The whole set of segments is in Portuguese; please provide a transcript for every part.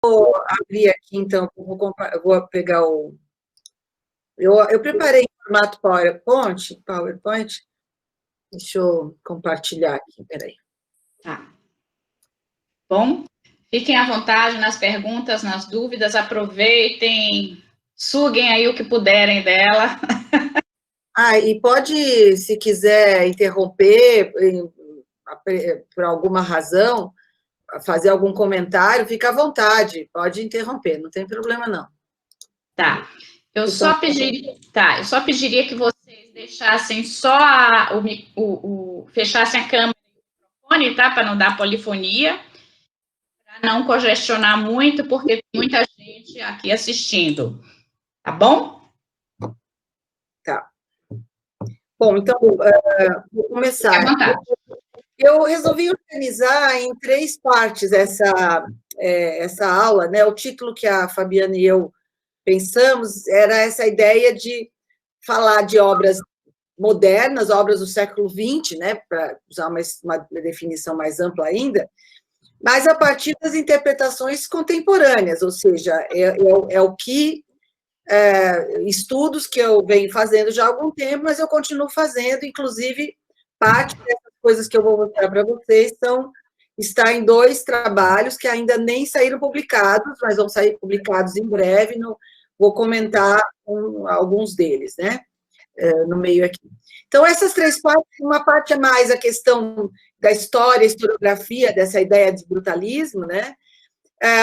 Vou abrir aqui, então, vou pegar o... Eu preparei em formato PowerPoint. Deixa eu compartilhar aqui, peraí. Tá. Bom, fiquem à vontade nas perguntas, nas dúvidas, aproveitem, suguem aí o que puderem dela. E pode, se quiser interromper por alguma razão, fazer algum comentário, fica à vontade, pode interromper, não tem problema não. Tá. Eu só pediria que vocês deixassem só fechassem a câmera e o microfone, tá? Para não dar polifonia, para não congestionar muito, porque tem muita gente aqui assistindo. Tá bom? Tá. Bom, então, vou começar. Fique à vontade. Eu resolvi organizar em 3 partes essa aula, né? O título que a Fabiana e eu pensamos era essa ideia de falar de obras modernas, obras do século XX, né? Para usar uma definição mais ampla ainda, mas a partir das interpretações contemporâneas, ou seja, é o que estudos que eu venho fazendo já há algum tempo, mas eu continuo fazendo, inclusive, parte dessas coisas que eu vou mostrar para vocês está em 2 trabalhos que ainda nem saíram publicados, mas vão sair publicados em breve, vou comentar alguns deles, né, no meio aqui. Então, essas 3 partes, uma parte é mais a questão da história, historiografia, dessa ideia de brutalismo, né,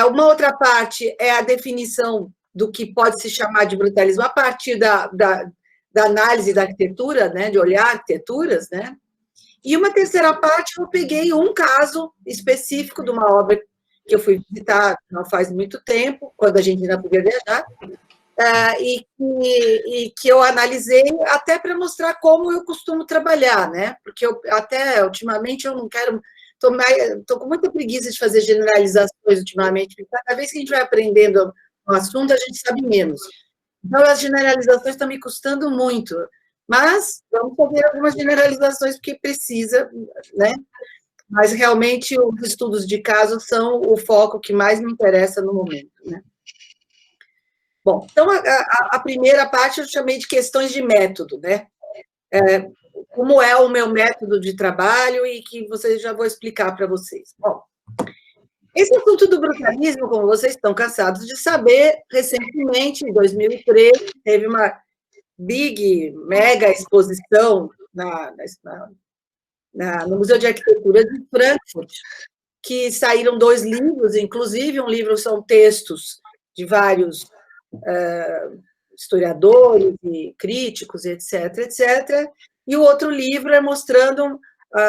uma outra parte é a definição do que pode se chamar de brutalismo a partir da análise da arquitetura, né, de olhar arquiteturas, né, e uma terceira parte eu peguei um caso específico de uma obra que eu fui visitar não faz muito tempo, quando a gente ainda podia viajar, e que eu analisei até para mostrar como eu costumo trabalhar, né, porque até ultimamente eu não quero... Estou com muita preguiça de fazer generalizações ultimamente, porque cada vez que a gente vai aprendendo um assunto, a gente sabe menos. Então, as generalizações estão me custando muito, mas vamos fazer algumas generalizações porque precisa, né? Mas, realmente, os estudos de caso são o foco que mais me interessa no momento, né? Bom, então, a primeira parte eu chamei de questões de método, né? Como é o meu método de trabalho e que já vou explicar para vocês. Bom, esse assunto do brutalismo, como vocês estão cansados de saber, recentemente, em 2013, teve uma mega exposição no Museu de Arquitetura de Frankfurt, que saíram 2 livros, inclusive um livro são textos de vários historiadores e críticos, etc., etc., e o outro livro é mostrando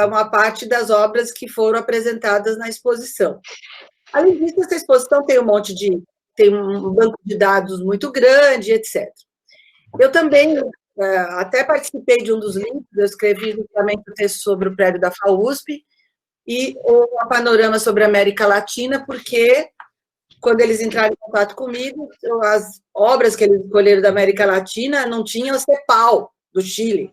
uma parte das obras que foram apresentadas na exposição. Além disso, essa exposição tem tem um banco de dados muito grande, etc. Eu também até participei de um dos livros, eu escrevi justamente o texto sobre o prédio da FAUSP e um panorama sobre a América Latina, porque quando eles entraram em contato comigo, as obras que eles escolheram da América Latina não tinham a CEPAL, do Chile.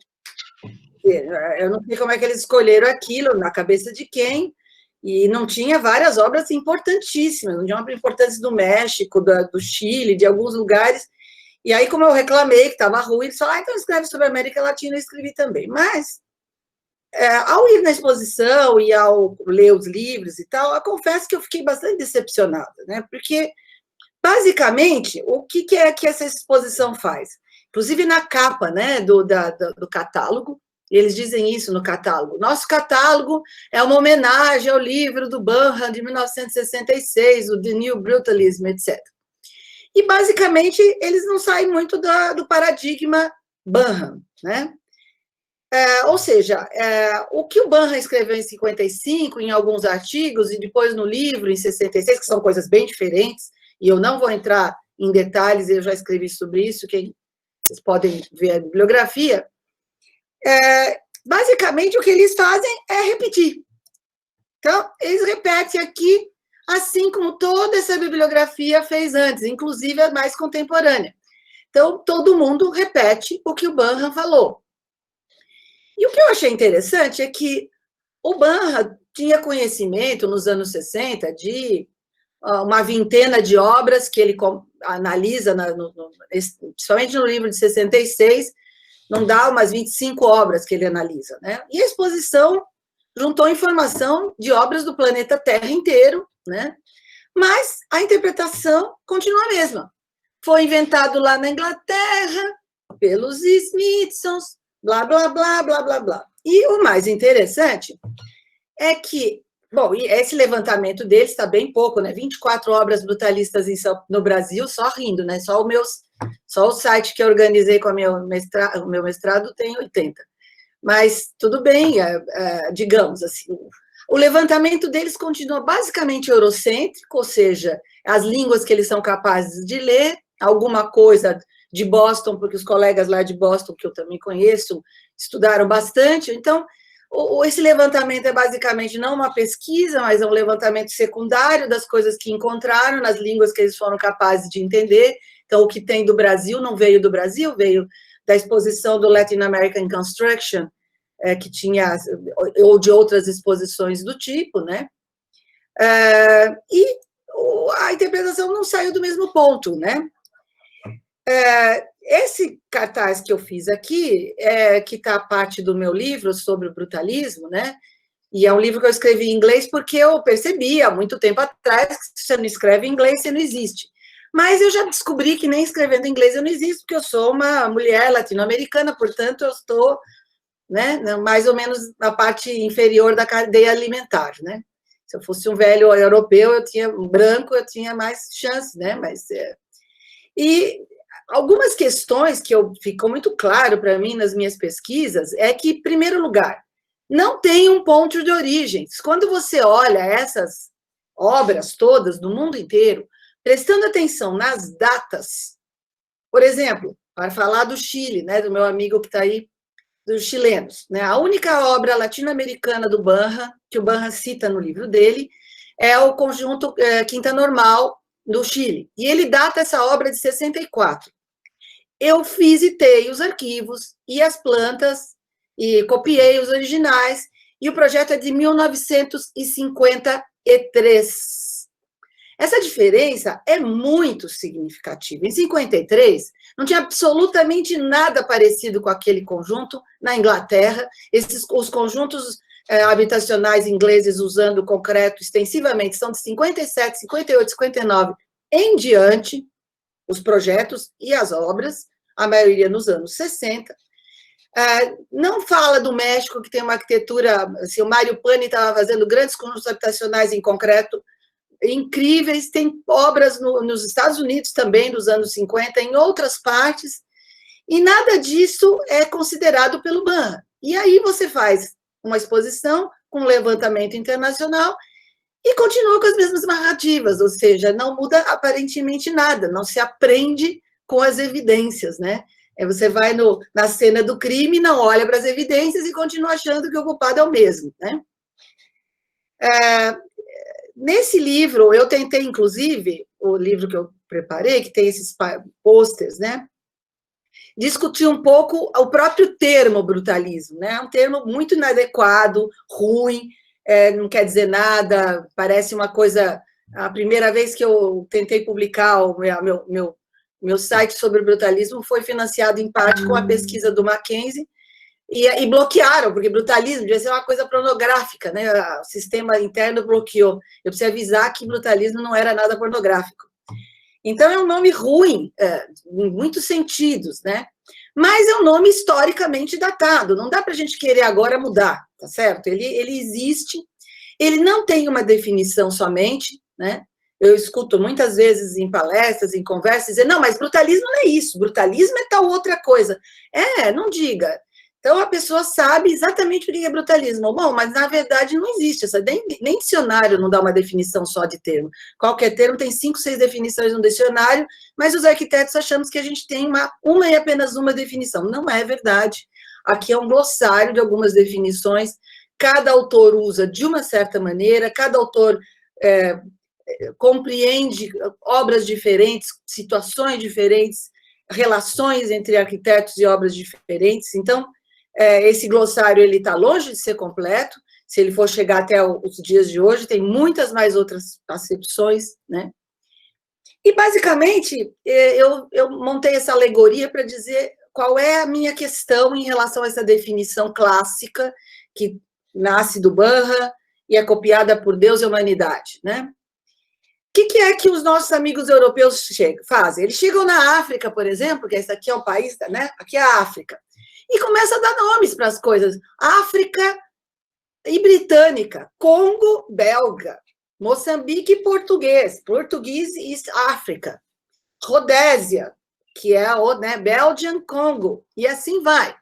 Eu não sei como é que eles escolheram aquilo, na cabeça de quem, e não tinha várias obras importantíssimas, não tinha obras importantes do México, do Chile, de alguns lugares, e aí, como eu reclamei que estava ruim, eles falaram, então escreve sobre a América Latina, eu escrevi também. Mas, ao ir na exposição e ao ler os livros e tal, eu confesso que eu fiquei bastante decepcionada, né? Porque, basicamente, o que é que essa exposição faz? Inclusive na capa, né, do catálogo, eles dizem isso no catálogo. Nosso catálogo é uma homenagem ao livro do Banham, de 1966, o The New Brutalism, etc. E, basicamente, eles não saem muito do paradigma Banham, né? Ou seja, o que o Banham escreveu em 55, em alguns artigos, e depois no livro, em 66, que são coisas bem diferentes, e eu não vou entrar em detalhes, eu já escrevi sobre isso, que vocês podem ver a bibliografia, basicamente, o que eles fazem é repetir. Então, eles repetem aqui, assim como toda essa bibliografia fez antes, inclusive a mais contemporânea. Então, todo mundo repete o que o Banham falou. E o que eu achei interessante é que o Banham tinha conhecimento, nos anos 60, de uma vintena de obras que ele analisa, principalmente no livro de 66, não dá umas 25 obras que ele analisa, né? E a exposição juntou informação de obras do planeta Terra inteiro, né? Mas a interpretação continua a mesma. Foi inventado lá na Inglaterra, pelos Smithsons, blá, blá, blá, blá, blá, blá. E o mais interessante é que, bom, esse levantamento deles está bem pouco, né? 24 obras brutalistas no Brasil, só rindo, né? Só o site que eu organizei com o meu mestrado tem 80. Mas tudo bem, digamos assim. O levantamento deles continua basicamente eurocêntrico, ou seja, as línguas que eles são capazes de ler, alguma coisa de Boston, porque os colegas lá de Boston, que eu também conheço, estudaram bastante. Então, esse levantamento é basicamente não uma pesquisa, mas é um levantamento secundário das coisas que encontraram nas línguas que eles foram capazes de entender. Então, o que tem do Brasil não veio do Brasil, veio da exposição do Latin American Construction, que tinha, ou de outras exposições do tipo, né? E a interpretação não saiu do mesmo ponto, né? Esse cartaz que eu fiz aqui, que está parte do meu livro sobre o brutalismo, né? E é um livro que eu escrevi em inglês porque eu percebi há muito tempo atrás que se você não escreve em inglês, você não existe. Mas eu já descobri que nem escrevendo em inglês eu não existo, porque eu sou uma mulher latino-americana, portanto, eu estou, né, mais ou menos na parte inferior da cadeia alimentar, né? Se eu fosse um velho europeu, branco, eu tinha mais chance, né? E algumas questões que ficou muito claro para mim nas minhas pesquisas é que, em primeiro lugar, não tem um ponto de origem. Quando você olha essas obras todas do mundo inteiro, prestando atenção nas datas, por exemplo, para falar do Chile, né, do meu amigo que está aí, dos chilenos, né, a única obra latino-americana do Banha, que o Banha cita no livro dele, é o conjunto Quinta Normal do Chile, e ele data essa obra de 64. Eu visitei os arquivos e as plantas, e copiei os originais, e o projeto é de 1953. Essa diferença é muito significativa. Em 53, não tinha absolutamente nada parecido com aquele conjunto na Inglaterra. Os conjuntos habitacionais ingleses usando concreto extensivamente são de 57, 58, 59 em diante, os projetos e as obras, a maioria nos anos 60. Não fala do México, que tem uma arquitetura, assim, o Mário Pani estava fazendo grandes conjuntos habitacionais em concreto, incríveis, tem obras nos Estados Unidos também, dos anos 50, em outras partes, e nada disso é considerado pelo Banha. E aí você faz uma exposição com um levantamento internacional e continua com as mesmas narrativas, ou seja, não muda aparentemente nada, não se aprende com as evidências, né? Você vai na cena do crime, não olha para as evidências e continua achando que o culpado é o mesmo, né? Nesse livro, eu tentei, inclusive, o livro que eu preparei, que tem esses posters, né? Discutir um pouco o próprio termo brutalismo, né? É um termo muito inadequado, ruim, não quer dizer nada, parece uma coisa... A primeira vez que eu tentei publicar o meu site sobre brutalismo foi financiado, em parte, com a pesquisa do Mackenzie, e bloquearam, porque brutalismo devia ser uma coisa pornográfica, né? O sistema interno bloqueou. Eu preciso avisar que brutalismo não era nada pornográfico. Então, é um nome ruim, em muitos sentidos, né? Mas é um nome historicamente datado, não dá para a gente querer agora mudar, tá certo? Ele existe, ele não tem uma definição somente, né? Eu escuto muitas vezes em palestras, em conversas, dizer, não, mas brutalismo não é isso, brutalismo é tal outra coisa. Não diga. Então, a pessoa sabe exatamente o que é brutalismo. Bom, mas, na verdade, não existe. Nem dicionário não dá uma definição só de termo. Qualquer termo tem 5, 6 definições no dicionário, mas os arquitetos achamos que a gente tem uma e apenas uma definição. Não é verdade. Aqui é um glossário de algumas definições. Cada autor usa de uma certa maneira, cada autor compreende obras diferentes, situações diferentes, relações entre arquitetos e obras diferentes. Então, esse glossário está longe de ser completo. se ele for chegar até os dias de hoje, tem muitas mais outras acepções, né? E, basicamente, eu montei essa alegoria para dizer qual é a minha questão em relação a essa definição clássica que nasce do Banha e é copiada por Deus e a humanidade, né? O que é que os nossos amigos europeus fazem? Eles chegam na África, por exemplo, que esse aqui é o país, né? Aqui é a África, e começam a dar nomes para as coisas. África e britânica, Congo, belga, Moçambique, português, português East Africa, Rodésia, que é o, né, Belgian Congo, e assim vai.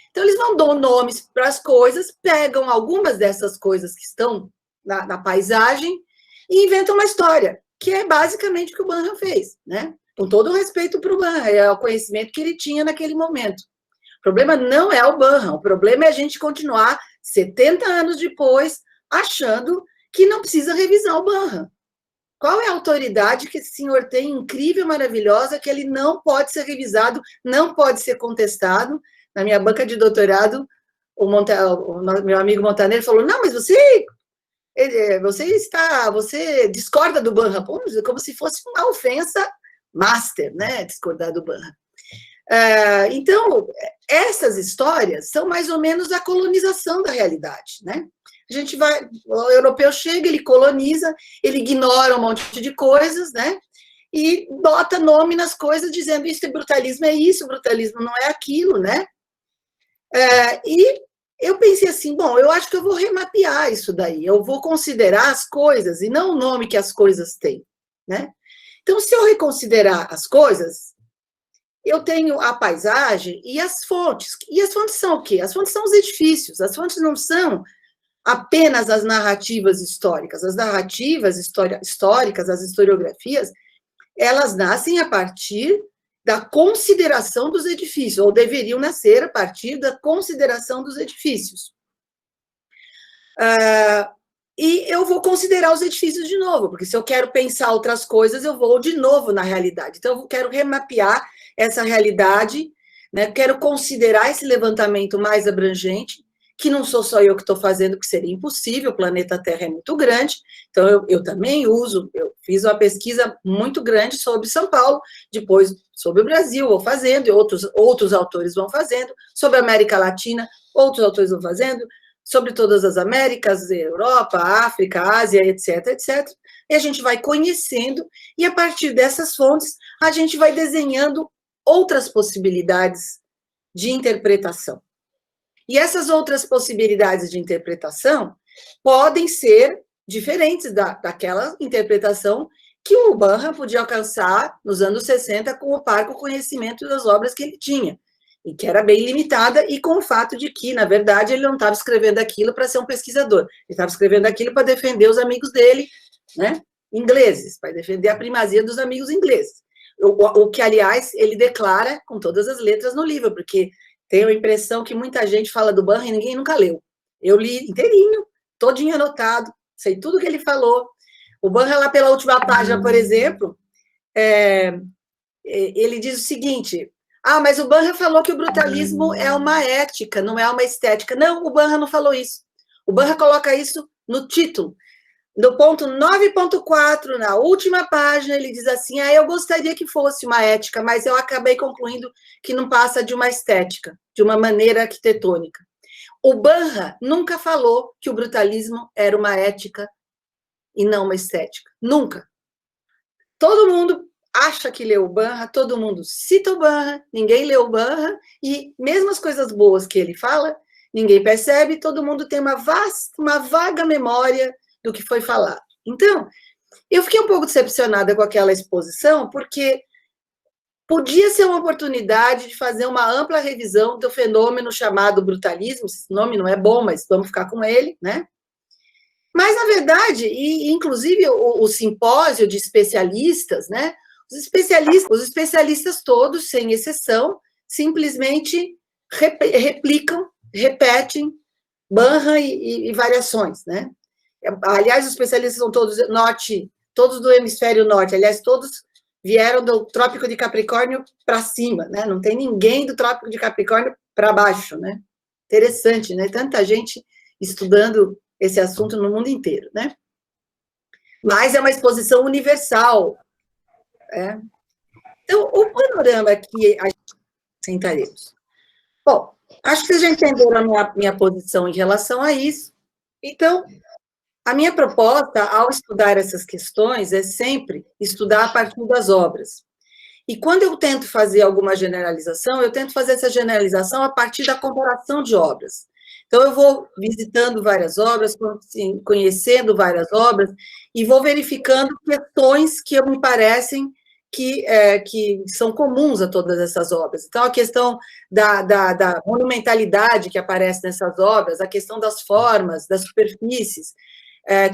Então, eles vão dar nomes para as coisas, pegam algumas dessas coisas que estão na paisagem e inventam uma história, que é basicamente o que o Banha fez, né? Com todo o respeito para o Banha, é o conhecimento que ele tinha naquele momento. O problema não é o Banha, o problema é a gente continuar 70 anos depois achando que não precisa revisar o Banha. Qual é a autoridade que esse senhor tem, incrível, maravilhosa, que ele não pode ser revisado, não pode ser contestado? Na minha banca de doutorado, o meu amigo Montaneiro falou, não, mas você discorda do Banha, como se fosse uma ofensa master, né, discordar do Banha. Então, essas histórias são mais ou menos a colonização da realidade, né? O europeu chega, ele coloniza, ele ignora um monte de coisas, né? E bota nome nas coisas, dizendo isso, brutalismo é isso, brutalismo não é aquilo, né? E eu pensei assim, bom, eu acho que eu vou remapear isso daí, eu vou considerar as coisas e não o nome que as coisas têm, né? Então, se eu reconsiderar as coisas, eu tenho a paisagem e as fontes. E as fontes são o quê? As fontes são os edifícios, as fontes não são apenas as narrativas históricas. As narrativas históricas, as historiografias, elas nascem a partir da consideração dos edifícios, ou deveriam nascer a partir da consideração dos edifícios. E eu vou considerar os edifícios de novo, porque se eu quero pensar outras coisas, eu vou de novo na realidade. Então, eu quero remapear essa realidade, né? Quero considerar esse levantamento mais abrangente, que não sou só eu que estou fazendo, que seria impossível, o planeta Terra é muito grande, então eu também eu fiz uma pesquisa muito grande sobre São Paulo, depois sobre o Brasil, vou fazendo, e outros autores vão fazendo, sobre a América Latina, outros autores vão fazendo, sobre todas as Américas, Europa, África, Ásia, etc, etc, e a gente vai conhecendo, e a partir dessas fontes, a gente vai desenhando outras possibilidades de interpretação. E essas outras possibilidades de interpretação podem ser diferentes daquela interpretação que o Banha podia alcançar nos anos 60 com o parco conhecimento das obras que ele tinha, e que era bem limitada, e com o fato de que, na verdade, ele não estava escrevendo aquilo para ser um pesquisador, ele estava escrevendo aquilo para defender os amigos dele, né, ingleses, para defender a primazia dos amigos ingleses. O que, aliás, ele declara com todas as letras no livro, porque tenho a impressão que muita gente fala do Banha e ninguém nunca leu. Eu li inteirinho, todinho anotado, sei tudo que ele falou. O Banha, lá pela última página, por exemplo, ele diz o seguinte, mas o Banha falou que o brutalismo é uma ética, não é uma estética. Não, o Banha não falou isso. O Banha coloca isso no título. No ponto 9.4, na última página, ele diz assim, eu gostaria que fosse uma ética, mas eu acabei concluindo que não passa de uma estética, de uma maneira arquitetônica. O Banha nunca falou que o brutalismo era uma ética e não uma estética. Nunca. Todo mundo acha que leu o Banha, todo mundo cita o Banha, ninguém leu o Banha, e mesmo as coisas boas que ele fala, ninguém percebe, todo mundo tem uma vaga memória do que foi falado. Então, eu fiquei um pouco decepcionada com aquela exposição, porque podia ser uma oportunidade de fazer uma ampla revisão do fenômeno chamado brutalismo, esse nome não é bom, mas vamos ficar com ele, né? Mas, na verdade, e inclusive o simpósio de especialistas, né? Os especialistas todos, sem exceção, simplesmente repetem Banha e variações, né? Aliás, os especialistas são todos do hemisfério norte, aliás, todos vieram do Trópico de Capricórnio para cima, né? Não tem ninguém do Trópico de Capricórnio para baixo, né? Interessante, né? Tanta gente estudando esse assunto no mundo inteiro, né? Mas é uma exposição universal. Então, o panorama que a gente sentaremos. Bom, acho que vocês já entenderam a minha posição em relação a isso. Então, a minha proposta, ao estudar essas questões, é sempre estudar a partir das obras. E quando eu tento fazer alguma generalização, eu tento fazer essa generalização a partir da comparação de obras. Então, eu vou visitando várias obras, conhecendo várias obras, e vou verificando questões que me parecem que são comuns a todas essas obras. Então, a questão da monumentalidade que aparece nessas obras, a questão das formas, das superfícies,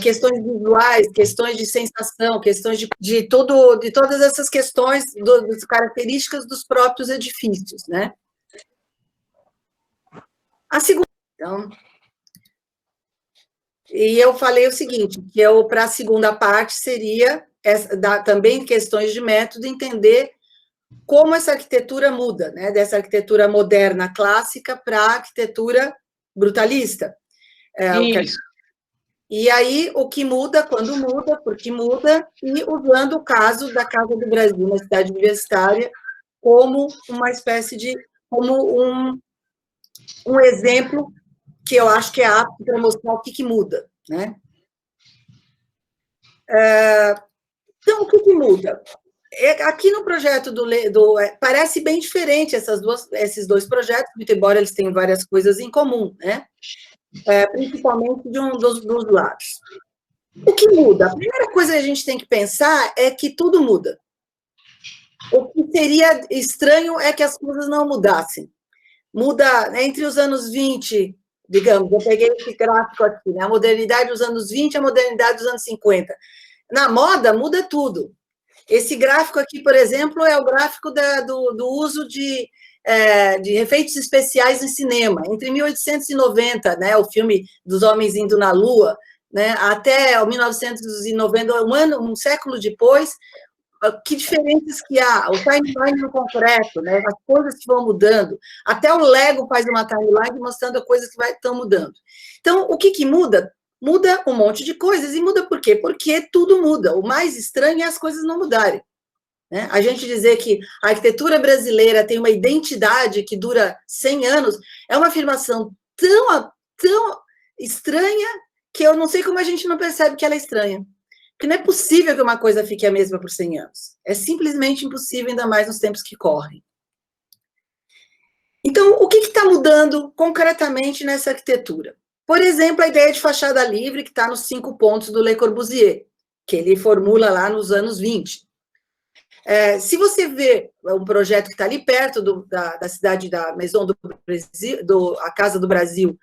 questões visuais, questões de sensação, questões de todas essas questões, das características dos próprios edifícios, né? A segunda, então, e eu falei o seguinte, que para a segunda parte seria também questões de método, entender como essa arquitetura muda, né? Dessa arquitetura moderna clássica para a arquitetura brutalista. E aí, o que muda, quando muda, porque muda, e usando o caso da Casa do Brasil, na cidade universitária, como uma espécie de, como um exemplo que eu acho que é apto para mostrar o que muda, né? Então, o que muda? Aqui no projeto parece bem diferente esses dois projetos, muito embora eles tenham várias coisas em comum, né? Principalmente de um dos lados. O que muda? A primeira coisa que a gente tem que pensar é que tudo muda. O que seria estranho é que as coisas não mudassem. Muda, né, entre os anos 20, digamos, eu peguei esse gráfico aqui, né, a modernidade dos anos 20 e a modernidade dos anos 50. Na moda, muda tudo. Esse gráfico aqui, por exemplo, é o gráfico do uso de efeitos especiais em cinema. Entre 1890, né, o filme dos homens indo na Lua, né, até 1990, um século depois, que diferenças que há, o timeline no concreto, né, as coisas que vão mudando, até o Lego faz uma timeline mostrando coisas que estão mudando. Então, o que muda? Muda um monte de coisas, e muda por quê? Porque tudo muda, o mais estranho é as coisas não mudarem. Né? A gente dizer que a arquitetura brasileira tem uma identidade que dura 100 anos, é uma afirmação tão estranha que eu não sei como a gente não percebe que ela é estranha. Porque não é possível que uma coisa fique a mesma por 100 anos. É simplesmente impossível, ainda mais nos tempos que correm. Então, o que está mudando concretamente nessa arquitetura? Por exemplo, a ideia de fachada livre, que está nos 5 pontos do Le Corbusier, que ele formula lá nos anos 20. Se você vê um projeto que está ali perto da cidade da Maison do Brasil, a Casa do Brasil,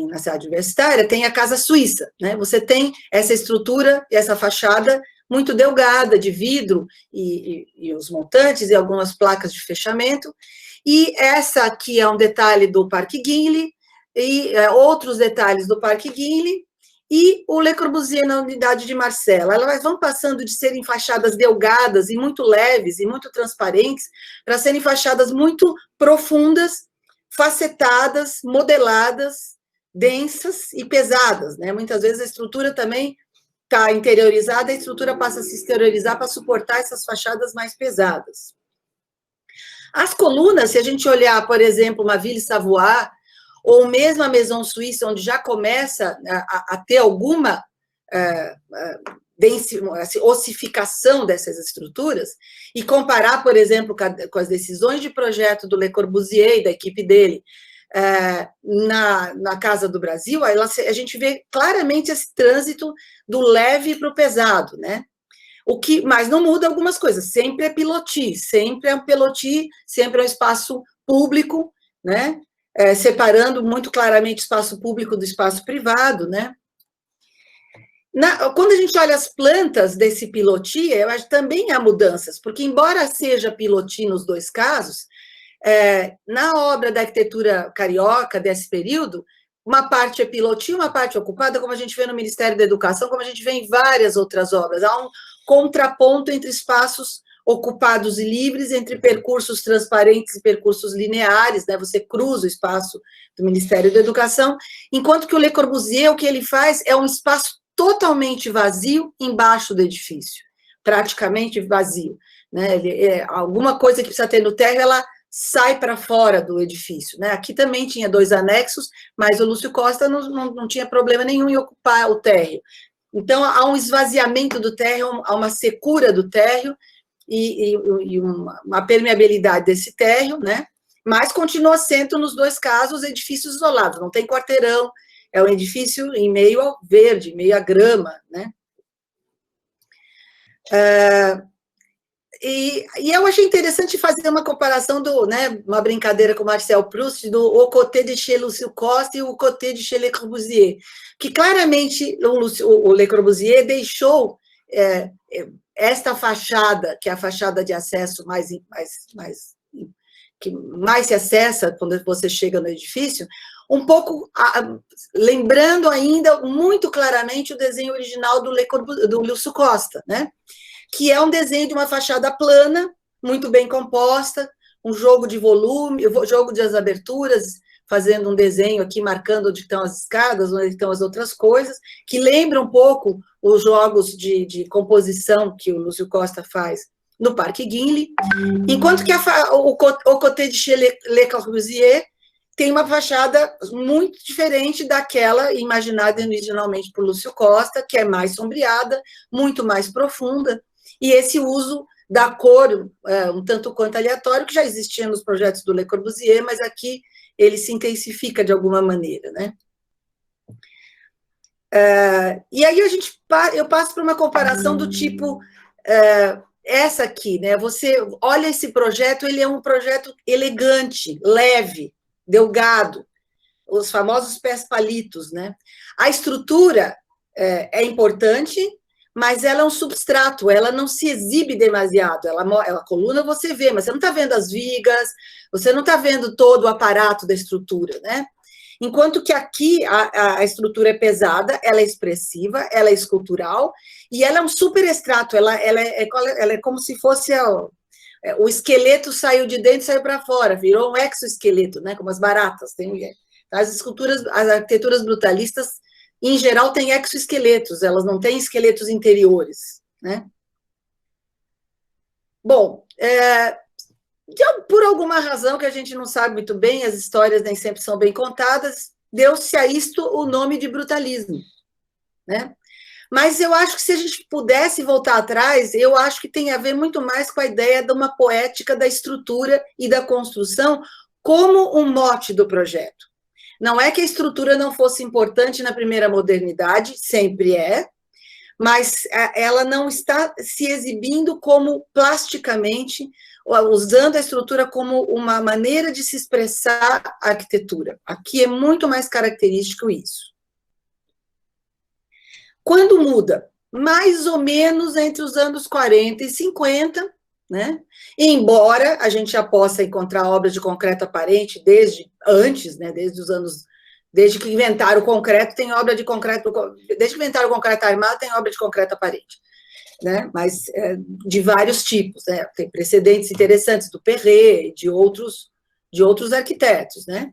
na cidade universitária, tem a Casa Suíça, né? Você tem essa estrutura, essa fachada muito delgada, de vidro, e os montantes, e algumas placas de fechamento, e essa aqui é um detalhe do Parque Guinle, e outros detalhes do Parque Guinle, e o Le Corbusier na unidade de Marcella. Elas vão passando de serem fachadas delgadas e muito leves e muito transparentes para serem fachadas muito profundas, facetadas, modeladas, densas e pesadas, né? Muitas vezes a estrutura também está interiorizada, a estrutura passa a se exteriorizar para suportar essas fachadas mais pesadas. As colunas, se a gente olhar, por exemplo, uma Ville Savoie, ou mesmo a Maison Suíça, onde já começa a ter alguma ossificação dessas estruturas, e comparar, por exemplo, com as decisões de projeto do Le Corbusier e da equipe dele na Casa do Brasil, a gente vê claramente esse trânsito do leve para o pesado, né? Mas não muda algumas coisas, sempre é pilotis, sempre é um espaço público, né? Separando muito claramente o espaço público do espaço privado, né? Quando a gente olha as plantas desse pilotis, eu acho que também há mudanças, porque embora seja pilotis nos dois casos, na obra da arquitetura carioca desse período, uma parte é pilotis, uma parte é ocupada, como a gente vê no Ministério da Educação, como a gente vê em várias outras obras. Há um contraponto entre espaços ocupados e livres entre percursos transparentes e percursos lineares, né? Você cruza o espaço do Ministério da Educação, enquanto que o Le Corbusier, o que ele faz é um espaço totalmente vazio embaixo do edifício, praticamente vazio, né? Alguma coisa que precisa ter no térreo, ela sai para fora do edifício, né? Aqui também tinha 2 anexos, mas o Lúcio Costa não tinha problema nenhum em ocupar o térreo. Então, há um esvaziamento do térreo, há uma secura do térreo e uma permeabilidade desse térreo, né? Mas continua sendo, nos 2 casos, edifícios isolados, não tem quarteirão, é um edifício em meio ao verde, em meio à grama, né? E eu achei interessante fazer uma comparação né, uma brincadeira com o Marcel Proust, do O Côté de chez Lúcio Costa e o Côté de chez Le Corbusier, que claramente o Le Corbusier deixou esta fachada, que é a fachada de acesso que mais se acessa quando você chega no edifício, um pouco lembrando ainda muito claramente o desenho original do Lúcio Costa, né? Que é um desenho de uma fachada plana, muito bem composta, um jogo de volume, jogo das aberturas, fazendo um desenho aqui, marcando onde estão as escadas, onde estão as outras coisas, que lembra um pouco os jogos de composição que o Lúcio Costa faz no Parque Guinle, enquanto que o Côté de chez Le Corbusier tem uma fachada muito diferente daquela imaginada originalmente por Lúcio Costa, que é mais sombreada, muito mais profunda, e esse uso da cor, um tanto quanto aleatório, que já existia nos projetos do Le Corbusier, mas aqui ele se intensifica de alguma maneira, né? E aí eu passo para uma comparação do tipo, essa aqui, né? Você olha esse projeto, ele é um projeto elegante, leve, delgado, os famosos pés palitos, né? A estrutura é importante, mas ela é um substrato, ela não se exibe demasiado, a coluna você vê, mas você não está vendo as vigas, você não está vendo todo o aparato da estrutura, né? Enquanto que aqui a estrutura é pesada, ela é expressiva, ela é escultural, e ela é um superextrato, ela é como se fosse o esqueleto saiu de dentro e saiu para fora, virou um exoesqueleto, né? Como as baratas. As arquiteturas brutalistas, em geral, têm exoesqueletos, elas não têm esqueletos interiores, né? Bom, por alguma razão que a gente não sabe muito bem, as histórias nem sempre são bem contadas, deu-se a isto o nome de brutalismo, né? Mas eu acho que se a gente pudesse voltar atrás, eu acho que tem a ver muito mais com a ideia de uma poética da estrutura e da construção como um mote do projeto. Não é que a estrutura não fosse importante na primeira modernidade, sempre é, mas ela não está se exibindo como plasticamente, usando a estrutura como uma maneira de se expressar a arquitetura. Aqui é muito mais característico isso. Quando muda? Mais ou menos entre os anos 40 e 50, né? Embora a gente já possa encontrar obras de concreto aparente desde antes, né? Desde que inventaram o concreto, tem obra de concreto, desde que inventaram o concreto armado, tem obra de concreto aparente, né? Mas de vários tipos, né? Tem precedentes interessantes do Perret, de outros arquitetos, né?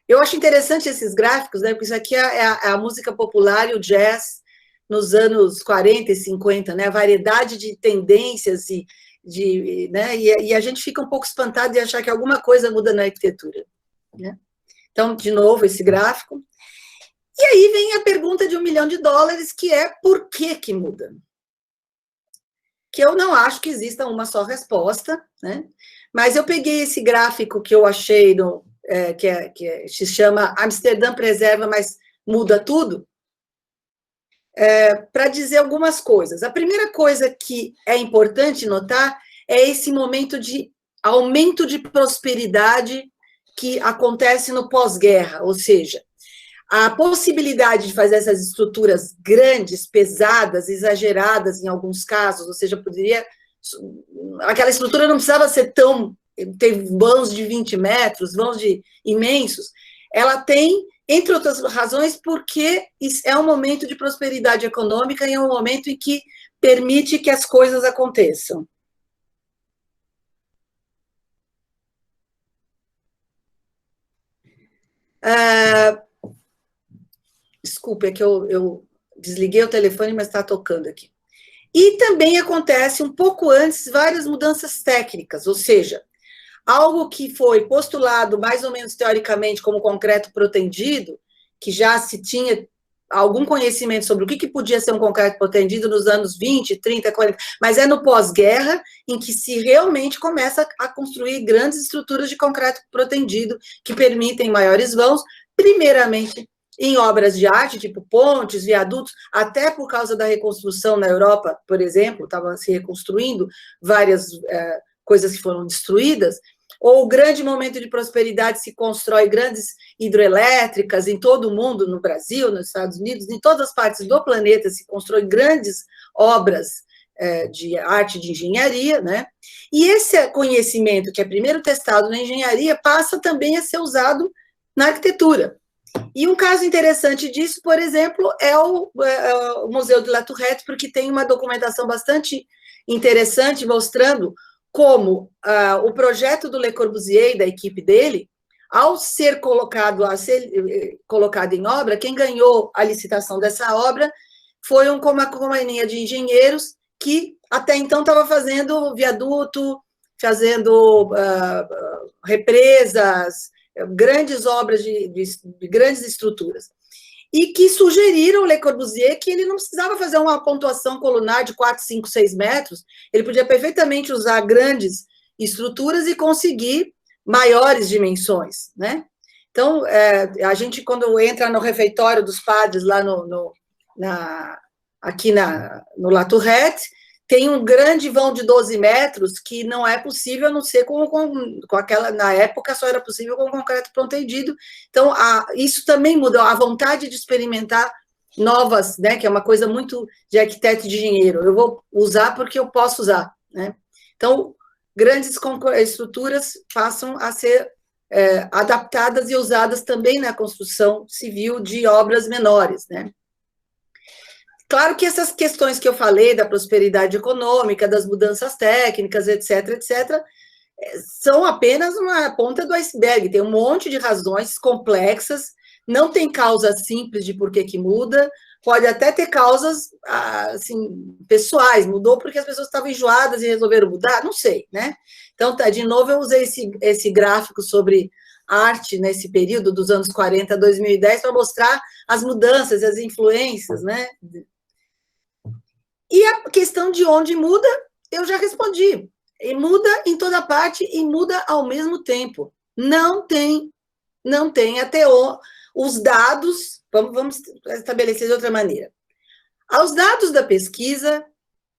Eu acho interessante esses gráficos, né? Porque isso aqui é a música popular e o jazz nos anos 40 e 50, né? A variedade de tendências né? E a gente fica um pouco espantado de achar que alguma coisa muda na arquitetura, né? Então, de novo, esse gráfico. E aí vem a pergunta de $1 milhão, que é por que muda? Que eu não acho que exista uma só resposta, né? Mas eu peguei esse gráfico que eu achei, que se chama Amsterdã Preserva, mas muda tudo, para dizer algumas coisas. A primeira coisa que é importante notar é esse momento de aumento de prosperidade que acontece no pós-guerra, ou seja, a possibilidade de fazer essas estruturas grandes, pesadas, exageradas em alguns casos, ou seja, aquela estrutura não precisava ser ter vãos de 20 metros, vãos imensos, ela tem, entre outras razões, porque é um momento de prosperidade econômica e é um momento em que permite que as coisas aconteçam. Desculpe, é que eu desliguei o telefone, mas está tocando aqui. E também acontece um pouco antes várias mudanças técnicas, ou seja, algo que foi postulado mais ou menos teoricamente como concreto protendido, que já se tinha algum conhecimento sobre o que podia ser um concreto protendido nos anos 20, 30, 40, mas é no pós-guerra em que se realmente começa a construir grandes estruturas de concreto protendido que permitem maiores vãos, primeiramente em obras de arte, tipo pontes, viadutos, até por causa da reconstrução na Europa, por exemplo, estava se reconstruindo várias coisas que foram destruídas, ou o grande momento de prosperidade se constrói grandes hidroelétricas em todo o mundo, no Brasil, nos Estados Unidos, em todas as partes do planeta se constrói grandes obras de arte de engenharia, né? E esse conhecimento que é primeiro testado na engenharia passa também a ser usado na arquitetura. E um caso interessante disso, por exemplo, é o Museu de La Tourette, porque tem uma documentação bastante interessante mostrando como o projeto do Le Corbusier e da equipe dele, ao ser colocado em obra, quem ganhou a licitação dessa obra foi uma companhia de engenheiros que até então estava fazendo viaduto, fazendo represas, grandes obras de grandes estruturas. E que sugeriram ao Le Corbusier que ele não precisava fazer uma pontuação colunar de 4, 5, 6 metros, ele podia perfeitamente usar grandes estruturas e conseguir maiores dimensões, né? Então, a gente, quando entra no refeitório dos padres, lá aqui no La Tourette, tem um grande vão de 12 metros que não é possível, a não ser com aquela, na época só era possível com concreto protendido. Então, isso também mudou, a vontade de experimentar novas, né, que é uma coisa muito de arquiteto e de engenheiro. Eu vou usar porque eu posso usar, né? Então, grandes estruturas passam a ser adaptadas e usadas também na construção civil de obras menores, né? Claro que essas questões que eu falei, da prosperidade econômica, das mudanças técnicas, etc., são apenas uma ponta do iceberg, tem um monte de razões complexas, não tem causa simples de por que muda, pode até ter causas, assim, pessoais, mudou porque as pessoas estavam enjoadas e resolveram mudar, não sei, né? Então, de novo, eu usei esse gráfico sobre arte nesse período dos anos 40 a 2010 para mostrar as mudanças, as influências, né? E a questão de onde muda, eu já respondi. E muda em toda parte e muda ao mesmo tempo. Não tem até os dados, vamos estabelecer de outra maneira. Os dados da pesquisa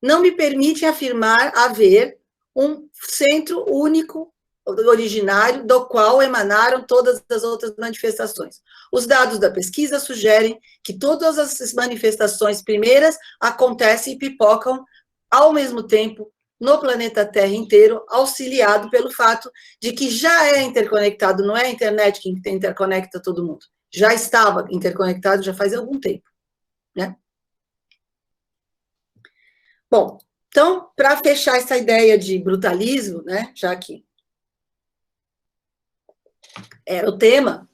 não me permitem afirmar haver um centro único, originário, do qual emanaram todas as outras manifestações. Os dados da pesquisa sugerem que todas as manifestações primeiras acontecem e pipocam ao mesmo tempo no planeta Terra inteiro, auxiliado pelo fato de que já é interconectado, não é a internet que interconecta todo mundo, já estava interconectado já faz algum tempo, né? Bom, então, para fechar essa ideia de brutalismo, né, já que era o tema,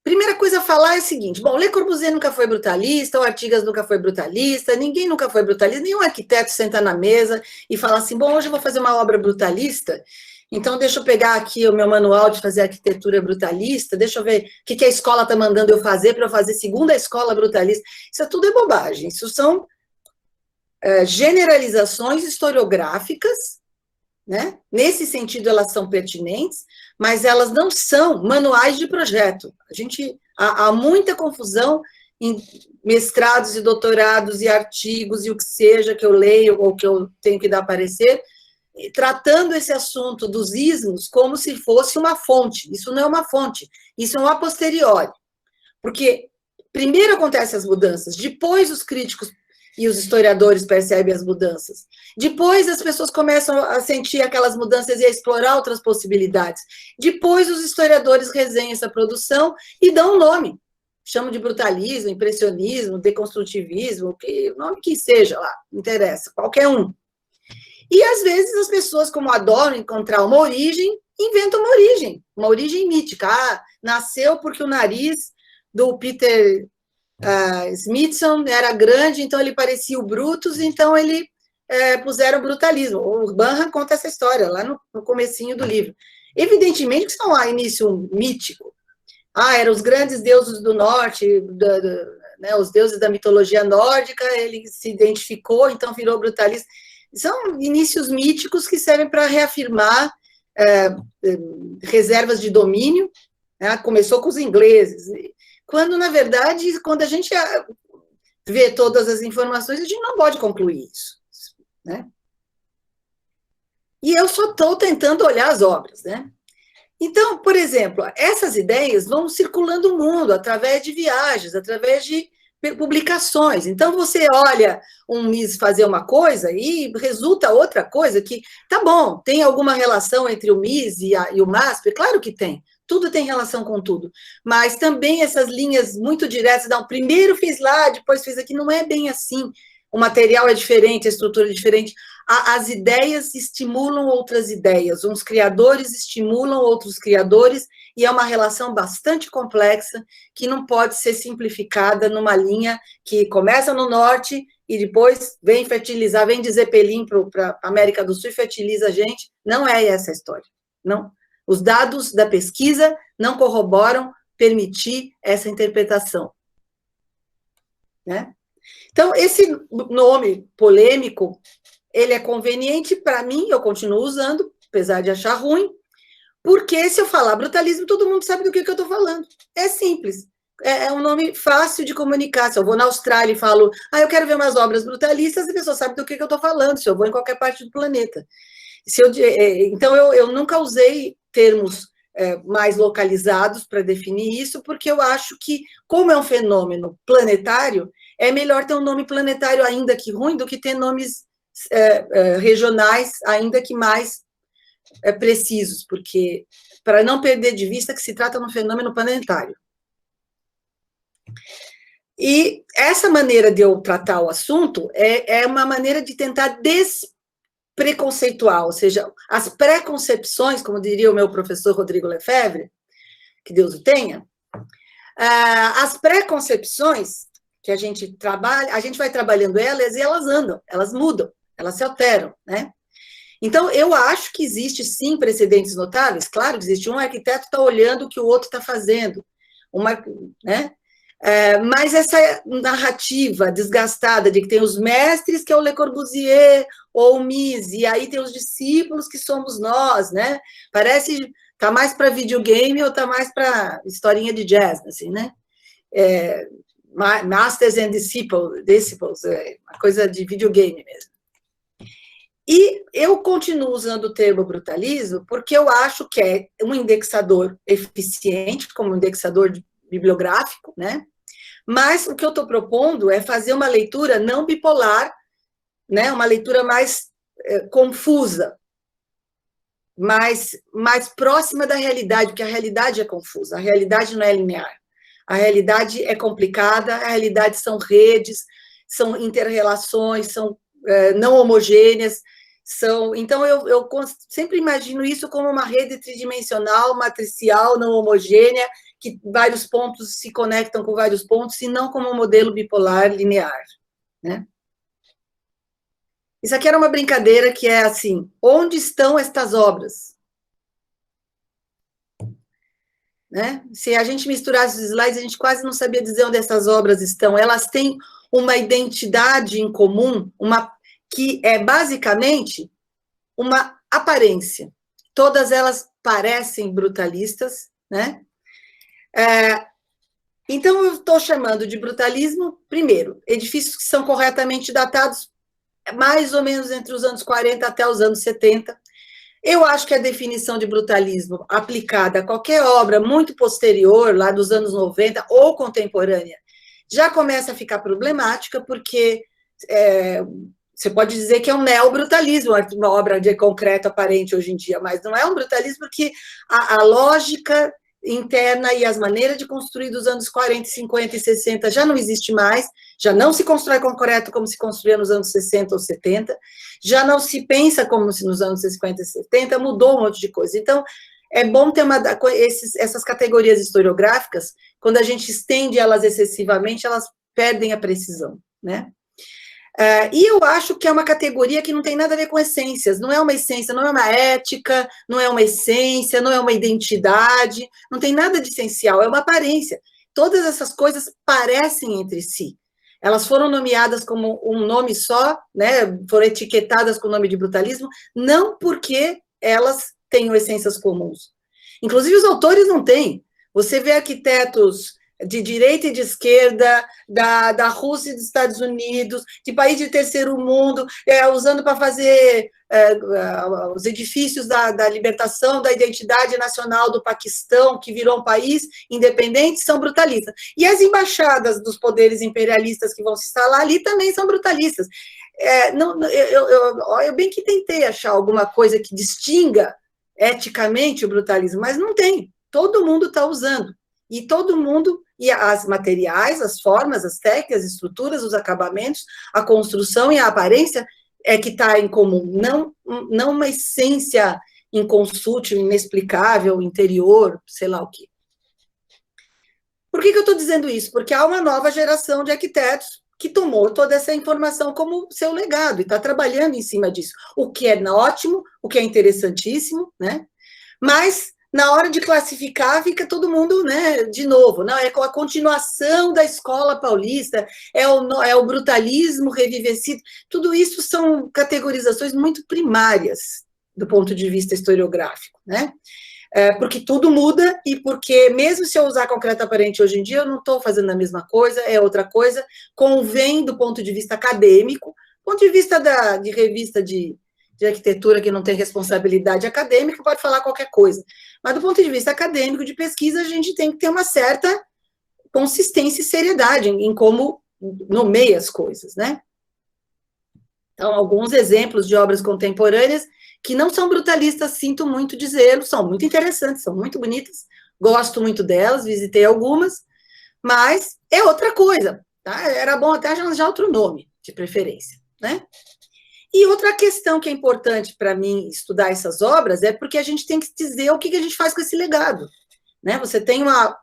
primeira coisa a falar é o seguinte, bom, Le Corbusier nunca foi brutalista, o Artigas nunca foi brutalista, ninguém nunca foi brutalista, nenhum arquiteto senta na mesa e fala assim, bom, hoje eu vou fazer uma obra brutalista, então deixa eu pegar aqui o meu manual de fazer arquitetura brutalista, deixa eu ver o que a escola está mandando eu fazer para eu fazer segunda escola brutalista. Isso tudo é bobagem, isso são generalizações historiográficas, né? Nesse sentido, elas são pertinentes, mas elas não são manuais de projeto. Há muita confusão em mestrados e doutorados e artigos e o que seja que eu leio ou que eu tenho que dar parecer, tratando esse assunto dos ismos como se fosse uma fonte. Isso não é uma fonte, isso é um a posteriori. Porque primeiro acontecem as mudanças, depois os críticos e os historiadores percebem as mudanças. Depois as pessoas começam a sentir aquelas mudanças e a explorar outras possibilidades. Depois os historiadores resenham essa produção e dão um nome. Chamam de brutalismo, impressionismo, deconstrutivismo, o nome que seja lá, não interessa, qualquer um. E às vezes as pessoas, como adoram encontrar uma origem, inventa uma origem mítica. Nasceu porque o nariz do Peter Smithson era grande, então ele parecia o Brutus, então ele puseram o brutalismo. O Banham conta essa história lá no comecinho do livro. Evidentemente que isso é um início mítico. Eram os grandes deuses do norte, né, os deuses da mitologia nórdica, ele se identificou, então virou brutalista. São inícios míticos que servem para reafirmar reservas de domínio, né? Começou com os ingleses, quando, na verdade, quando a gente vê todas as informações, a gente não pode concluir isso, né? E eu só estou tentando olhar as obras, né? Então, por exemplo, essas ideias vão circulando o mundo através de viagens, através de publicações. Então, você olha um Mises fazer uma coisa e resulta outra coisa que, tá bom, tem alguma relação entre o Mises e o MASP? Claro que tem. Tudo tem relação com tudo. Mas também essas linhas muito diretas, não, primeiro fiz lá, depois fiz aqui, não é bem assim. O material é diferente, a estrutura é diferente. As ideias estimulam outras ideias, uns criadores estimulam outros criadores, e é uma relação bastante complexa, que não pode ser simplificada numa linha que começa no norte e depois vem fertilizar, vem de Zeppelin para a América do Sul e fertiliza a gente. Não é essa a história, não. Os dados da pesquisa não corroboram permitir essa interpretação, né? Então, esse nome polêmico, ele é conveniente para mim, eu continuo usando, apesar de achar ruim, porque se eu falar brutalismo, todo mundo sabe do que eu estou falando. É simples. É um nome fácil de comunicar. Se eu vou na Austrália e falo, eu quero ver umas obras brutalistas, a pessoa sabe do que eu estou falando, se eu vou em qualquer parte do planeta. Então, eu nunca usei termos mais localizados para definir isso, porque eu acho que, como é um fenômeno planetário, é melhor ter um nome planetário, ainda que ruim, do que ter nomes regionais, ainda que mais precisos, porque para não perder de vista que se trata de um fenômeno planetário. E essa maneira de eu tratar o assunto é uma maneira de tentar despreconceituar, ou seja, as preconcepções, como diria o meu professor Rodrigo Lefebvre, que Deus o tenha, as preconcepções que a gente trabalha, a gente vai trabalhando elas e elas andam, elas mudam, elas se alteram, né? Então, eu acho que existe, sim, precedentes notáveis. Claro que existe. Um arquiteto está olhando o que o outro está fazendo. Né? Mas essa narrativa desgastada de que tem os mestres, que é o Le Corbusier ou o Mises, e aí tem os discípulos, que somos nós, né? Parece, está mais para videogame ou está mais para historinha de jazz, assim, né? Masters and Disciples, uma coisa de videogame mesmo. E eu continuo usando o termo brutalismo porque eu acho que é um indexador eficiente, como um indexador bibliográfico, né? Mas o que eu estou propondo é fazer uma leitura não bipolar, né? Uma leitura mais confusa, mais próxima da realidade, porque a realidade é confusa, a realidade não é linear, a realidade é complicada, a realidade são redes, são inter-relações, são não homogêneas, então eu sempre imagino isso como uma rede tridimensional, matricial, não homogênea, que vários pontos se conectam com vários pontos, e não como um modelo bipolar linear, né? Isso aqui era uma brincadeira que é assim, onde estão estas obras? Né? Se a gente misturasse os slides, a gente quase não sabia dizer onde essas obras estão. Elas têm uma identidade em comum, que é basicamente uma aparência. Todas elas parecem brutalistas, né? Então, eu estou chamando de brutalismo, primeiro, edifícios que são corretamente datados mais ou menos entre os anos 40 até os anos 70. Eu acho que a definição de brutalismo aplicada a qualquer obra muito posterior, lá dos anos 90, ou contemporânea, já começa a ficar problemática, porque você pode dizer que é um neobrutalismo, uma obra de concreto aparente hoje em dia, mas não é um brutalismo, porque a lógica interna e as maneiras de construir dos anos 40, 50 e 60 já não existe mais, já não se constrói concreto como se construía nos anos 60 ou 70, já não se pensa como se nos anos 50 e 70, mudou um monte de coisa. Então, é bom ter essas categorias historiográficas, quando a gente estende elas excessivamente, elas perdem a precisão, né? E eu acho que é uma categoria que não tem nada a ver com essências, não é uma essência, não é uma ética, não é uma essência, não é uma identidade, não tem nada de essencial, é uma aparência. Todas essas coisas parecem entre si. Elas foram nomeadas como um nome só, né, foram etiquetadas com o nome de brutalismo, não porque elas tenham essências comuns. Inclusive, os autores não têm. Você vê arquitetos de direita e de esquerda, da Rússia e dos Estados Unidos, de país de terceiro mundo, usando para fazer os edifícios da libertação da identidade nacional do Paquistão, que virou um país independente, são brutalistas. E as embaixadas dos poderes imperialistas que vão se instalar ali também são brutalistas. Eu bem que tentei achar alguma coisa que distinga eticamente o brutalismo, mas não tem. Todo mundo está usando. E todo mundo, e as materiais, as formas, as técnicas, as estruturas, os acabamentos, a construção e a aparência é que está em comum, não uma essência inconsútil, inexplicável, interior, sei lá o quê. Por que eu estou dizendo isso? Porque há uma nova geração de arquitetos que tomou toda essa informação como seu legado e está trabalhando em cima disso, o que é ótimo, o que é interessantíssimo, né? Mas na hora de classificar, fica todo mundo, né, de novo, não, é a continuação da escola paulista, é o brutalismo revivecido, tudo isso são categorizações muito primárias do ponto de vista historiográfico, né? Porque tudo muda e porque, mesmo se eu usar concreto aparente hoje em dia, eu não estou fazendo a mesma coisa, é outra coisa, convém do ponto de vista acadêmico, do ponto de vista de revista de arquitetura que não tem responsabilidade acadêmica, pode falar qualquer coisa. Mas do ponto de vista acadêmico, de pesquisa, a gente tem que ter uma certa consistência e seriedade em como nomeia as coisas, né? Então, alguns exemplos de obras contemporâneas que não são brutalistas, sinto muito dizê-lo, são muito interessantes, são muito bonitas, gosto muito delas, visitei algumas, mas é outra coisa, tá? Era bom até arranjar outro nome, de preferência, né? E outra questão que é importante para mim estudar essas obras é porque a gente tem que dizer o que a gente faz com esse legado. Né? Você tem uma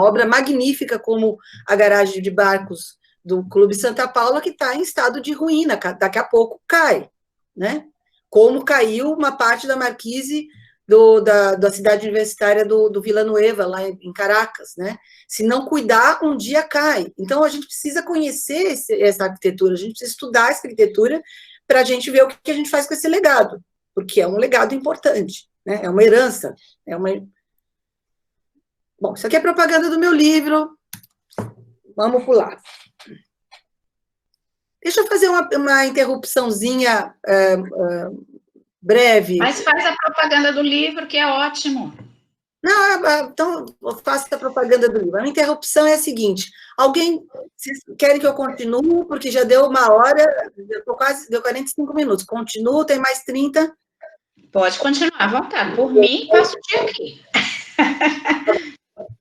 obra magnífica como a garagem de barcos do Clube Santa Paula, que está em estado de ruína, daqui a pouco cai. Né? Como caiu uma parte da marquise da cidade universitária do Vila Nueva, lá em Caracas. Né? Se não cuidar, um dia cai. Então, a gente precisa conhecer essa arquitetura, a gente precisa estudar essa arquitetura para a gente ver o que a gente faz com esse legado, porque é um legado importante, né? É uma herança, Bom, isso aqui é propaganda do meu livro, vamos pular. Deixa eu fazer uma interrupçãozinha breve. Mas faz a propaganda do livro, que é ótimo. Não, então eu faço a propaganda do livro. A interrupção é a seguinte: vocês querem que eu continue? Porque já deu 1 hora, deu 45 minutos. Continuo, tem mais 30. Pode continuar à vontade. Por mim, passo o dia aqui.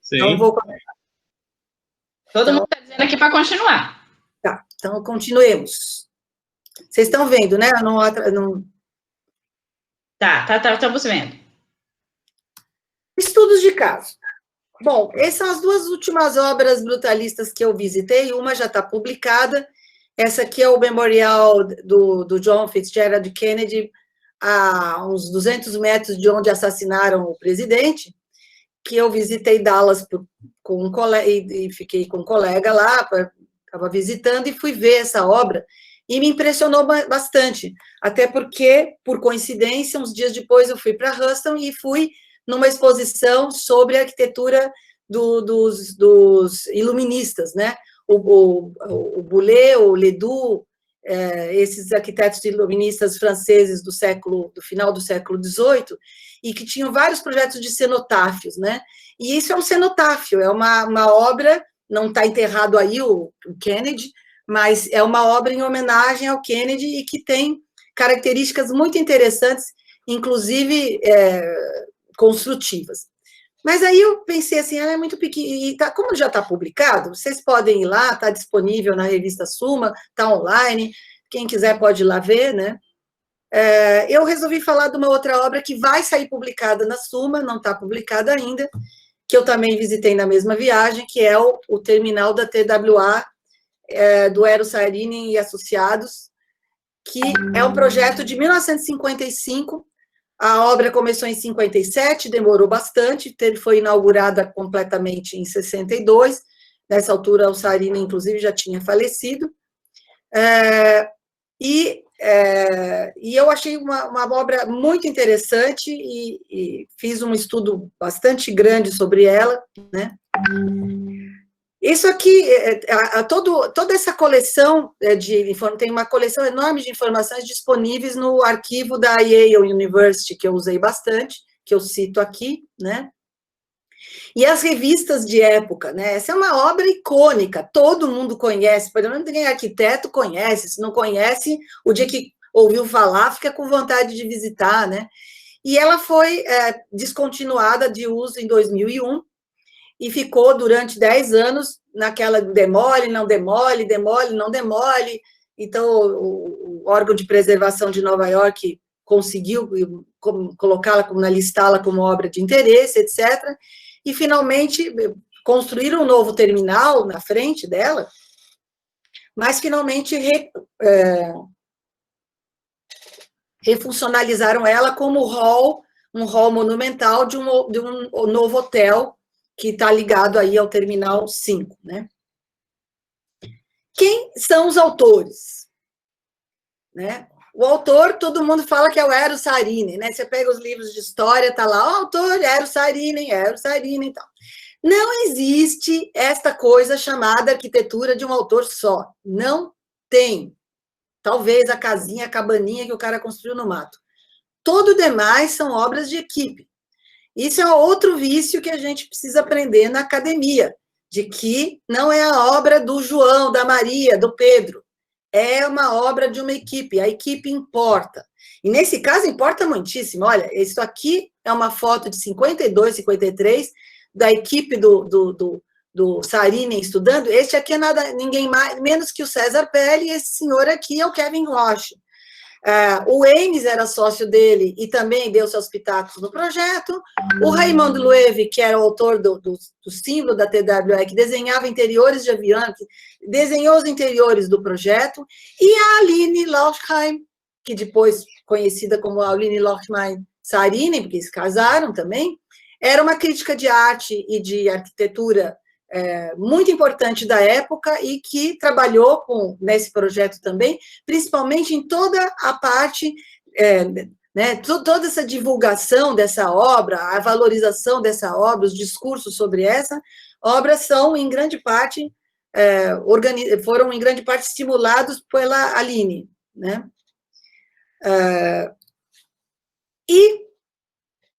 Sim. Então, vou... Todo mundo está dizendo aqui para continuar. Tá, então continuemos. Vocês estão vendo, né? Estamos vendo. Estudos de caso. Bom, essas são as 2 últimas obras brutalistas que eu visitei, uma já está publicada, essa aqui é o memorial do John Fitzgerald Kennedy, a uns 200 metros de onde assassinaram o presidente, que eu visitei Dallas com um colega, e fiquei com um colega lá, estava visitando e fui ver essa obra, e me impressionou bastante, até porque, por coincidência, uns dias depois eu fui para Houston e fui numa exposição sobre a arquitetura dos iluministas, né? O Boulet, o Ledoux, esses arquitetos iluministas franceses do final do século XVIII, e que tinham vários projetos de cenotáfios, né? E isso é um cenotáfio, é uma obra, não está enterrado aí o Kennedy, mas é uma obra em homenagem ao Kennedy e que tem características muito interessantes, inclusive construtivas. Mas aí eu pensei assim, é muito pequeno, e como já está publicado, vocês podem ir lá, está disponível na revista Suma, está online, quem quiser pode ir lá ver, né? Eu resolvi falar de uma outra obra que vai sair publicada na Suma, não está publicada ainda, que eu também visitei na mesma viagem, que é o terminal da TWA, do Eero Saarinen e Associados, que é um projeto de 1955. A obra começou em 57, demorou bastante, foi inaugurada completamente em 62. Nessa altura, o Saarinen, inclusive, já tinha falecido. E eu achei uma obra muito interessante e fiz um estudo bastante grande sobre ela, né? Isso aqui, toda essa coleção tem uma coleção enorme de informações disponíveis no arquivo da Yale University, que eu usei bastante, que eu cito aqui, né? E as revistas de época, né? Essa é uma obra icônica, todo mundo conhece, pelo menos quem é arquiteto conhece, se não conhece, o dia que ouviu falar, fica com vontade de visitar, né? E ela foi descontinuada de uso em 2001, e ficou durante 10 anos naquela demole, não demole, demole, não demole. Então, o órgão de preservação de Nova York conseguiu colocá-la, listá-la como obra de interesse, etc. E, finalmente, construíram um novo terminal na frente dela, mas, finalmente, refuncionalizaram ela como hall, um hall monumental de um novo hotel, que está ligado aí ao Terminal 5, né? Quem são os autores? Né? O autor, todo mundo fala que é o Eero Saarinen, né? Você pega os livros de história, está lá, o autor, Eero Saarinen e tal. Não existe esta coisa chamada arquitetura de um autor só. Não tem. Talvez a casinha, a cabaninha que o cara construiu no mato. Todo demais são obras de equipe. Isso é outro vício que a gente precisa aprender na academia, de que não é a obra do João, da Maria, do Pedro, é uma obra de uma equipe, a equipe importa. E nesse caso importa muitíssimo. Olha, isso aqui é uma foto de 52, 53, da equipe do Saarinen estudando. Este aqui é ninguém mais, menos que o César Pelli, e esse senhor aqui é o Kevin Roche. O Eames era sócio dele e também deu seus pitacos no projeto. O Raymond Loewy, que era o autor do símbolo da TWA, que desenhava interiores de avião, que desenhou os interiores do projeto, e a Aline Lauchheim, que depois conhecida como Aline Lauchheim Saarinen, porque eles casaram também, era uma crítica de arte e de arquitetura muito importante da época e que trabalhou nesse projeto também, principalmente em toda a parte, né, toda essa divulgação dessa obra, a valorização dessa obra, os discursos sobre essa obra são, em grande parte, foram, em grande parte, estimulados pela Aline, né? E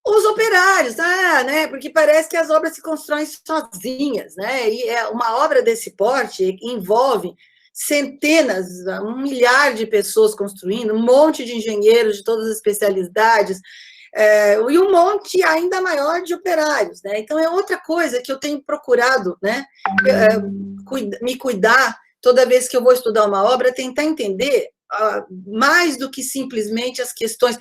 os operários, né? Porque parece que as obras se constroem sozinhas, né? E uma obra desse porte envolve centenas, 1 milhar de pessoas construindo, um monte de engenheiros de todas as especialidades, e um monte ainda maior de operários, né? Então, é outra coisa que eu tenho procurado, né? Me cuidar toda vez que eu vou estudar uma obra, tentar entender mais do que simplesmente as questões.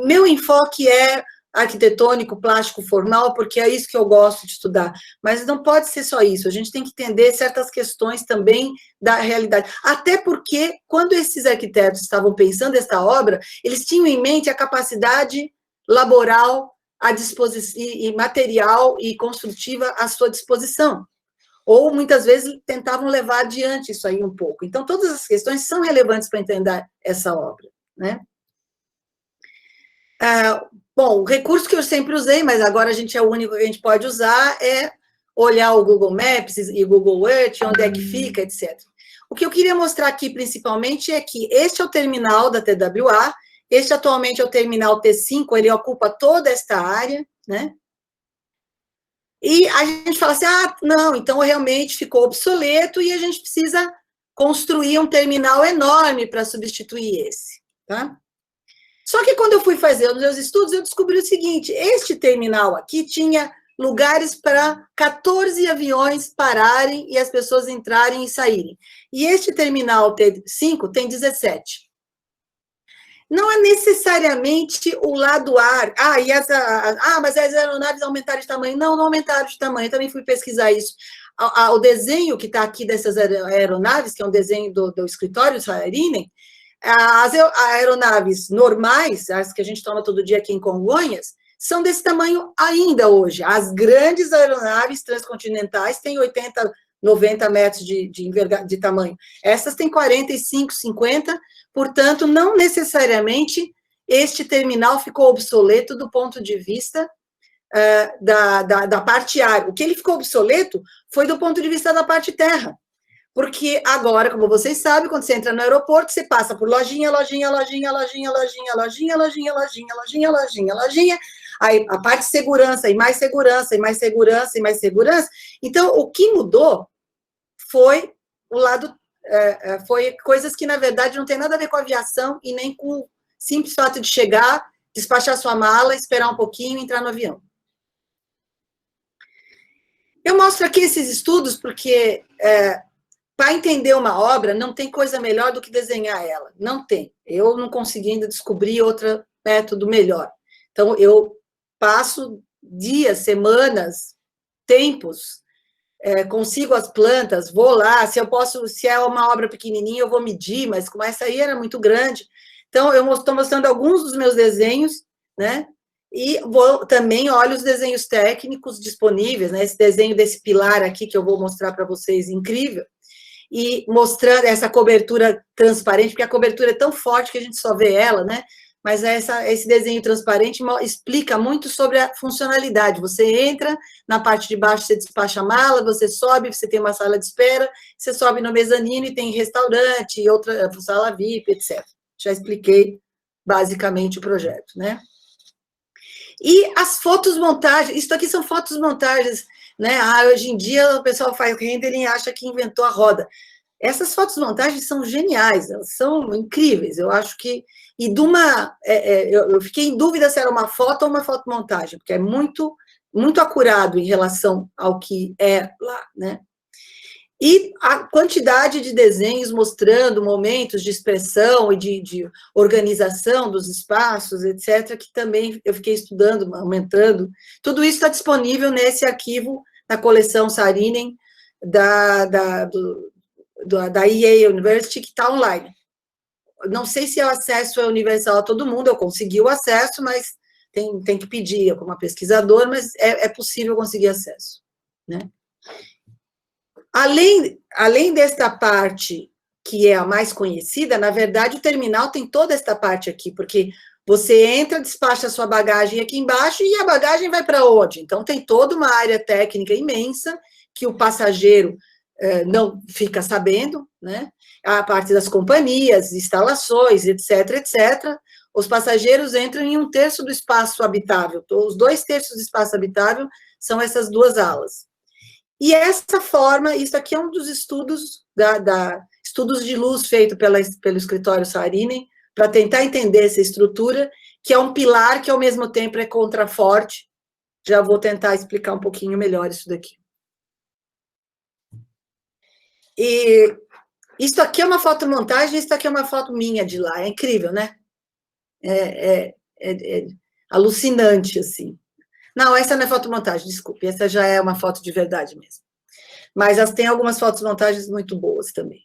Meu enfoque é arquitetônico, plástico, formal, porque é isso que eu gosto de estudar. Mas não pode ser só isso, a gente tem que entender certas questões também da realidade. Até porque, quando esses arquitetos estavam pensando esta obra, eles tinham em mente a capacidade laboral à disposição, e material e construtiva à sua disposição. Ou, muitas vezes, tentavam levar adiante isso aí um pouco. Então, todas as questões são relevantes para entender essa obra, né? Bom, o recurso que eu sempre usei, mas agora é o único que a gente pode usar, é olhar o Google Maps e Google Earth, onde é que fica, etc. O que eu queria mostrar aqui, principalmente, é que este é o terminal da TWA, este atualmente é o terminal T5, ele ocupa toda esta área, né? E a gente fala assim, não, então realmente ficou obsoleto e a gente precisa construir um terminal enorme para substituir esse, tá? Só que quando eu fui fazer os meus estudos, eu descobri o seguinte, este terminal aqui tinha lugares para 14 aviões pararem e as pessoas entrarem e saírem. E este terminal T5 tem 17. Não é necessariamente o lado ar. Mas as aeronaves aumentaram de tamanho. Não aumentaram de tamanho. Eu também fui pesquisar isso. O desenho que está aqui dessas aeronaves, que é um desenho do escritório Saarinen, as aeronaves normais, as que a gente toma todo dia aqui em Congonhas, são desse tamanho ainda hoje. As grandes aeronaves transcontinentais têm 80, 90 metros de tamanho. Essas têm 45, 50, portanto, não necessariamente este terminal ficou obsoleto do ponto de vista da parte ar. O que ele ficou obsoleto foi do ponto de vista da parte terra. Porque agora, como vocês sabem, quando você entra no aeroporto, você passa por lojinha, aí a parte de segurança, e mais segurança, e mais segurança, e mais segurança. Então, o que mudou foi o lado, foi coisas que, na verdade, não tem nada a ver com a aviação e nem com o simples fato de chegar, despachar sua mala, esperar um pouquinho e entrar no avião. Eu mostro aqui esses estudos porque... para entender uma obra, não tem coisa melhor do que desenhar ela. Não tem. Eu não consegui ainda descobrir outro método melhor. Então, eu passo dias, semanas, tempos, consigo as plantas, vou lá, se é uma obra pequenininha, eu vou medir, mas como essa aí era muito grande. Então, eu estou mostrando alguns dos meus desenhos, né? E também olho os desenhos técnicos disponíveis, né? Esse desenho desse pilar aqui, que eu vou mostrar para vocês, incrível. E mostrando essa cobertura transparente, porque a cobertura é tão forte que a gente só vê ela, né? Mas esse desenho transparente explica muito sobre a funcionalidade. Você entra, na parte de baixo você despacha a mala, você sobe, você tem uma sala de espera, você sobe no mezanino e tem restaurante, e outra sala VIP, etc. Já expliquei basicamente o projeto, né? E as fotos-montagens, isso aqui são fotos-montagens, né? Hoje em dia o pessoal faz rendering e acha que inventou a roda. Essas fotos-montagens são geniais, elas são incríveis, eu acho que... E eu fiquei em dúvida se era uma foto ou uma fotomontagem, porque é muito, muito acurado em relação ao que é lá, né? E a quantidade de desenhos mostrando momentos de expressão e de organização dos espaços, etc., que também eu fiquei estudando, aumentando. Tudo isso está disponível nesse arquivo, na coleção Saarinen, da EA University, que está online. Não sei se o acesso é universal a todo mundo, eu consegui o acesso, mas tem que pedir como pesquisador, mas é possível conseguir acesso, né? Além desta parte, que é a mais conhecida, na verdade, o terminal tem toda esta parte aqui, porque você entra, despacha a sua bagagem aqui embaixo, e a bagagem vai para onde? Então, tem toda uma área técnica imensa, que o passageiro não fica sabendo, né? A parte das companhias, instalações, etc., etc., os passageiros entram em 1/3 do espaço habitável, os 2/3 do espaço habitável são essas duas alas. E essa forma, isso aqui é um dos estudos, estudos de luz feito pelo escritório Saarinen, para tentar entender essa estrutura, que é um pilar que, ao mesmo tempo, é contraforte. Já vou tentar explicar um pouquinho melhor isso daqui. E isso aqui é uma fotomontagem, isso aqui é uma foto minha de lá, é incrível, né? É alucinante, assim. Não, essa não é fotomontagem, desculpe, essa já é uma foto de verdade mesmo. Mas tem algumas fotomontagens muito boas também.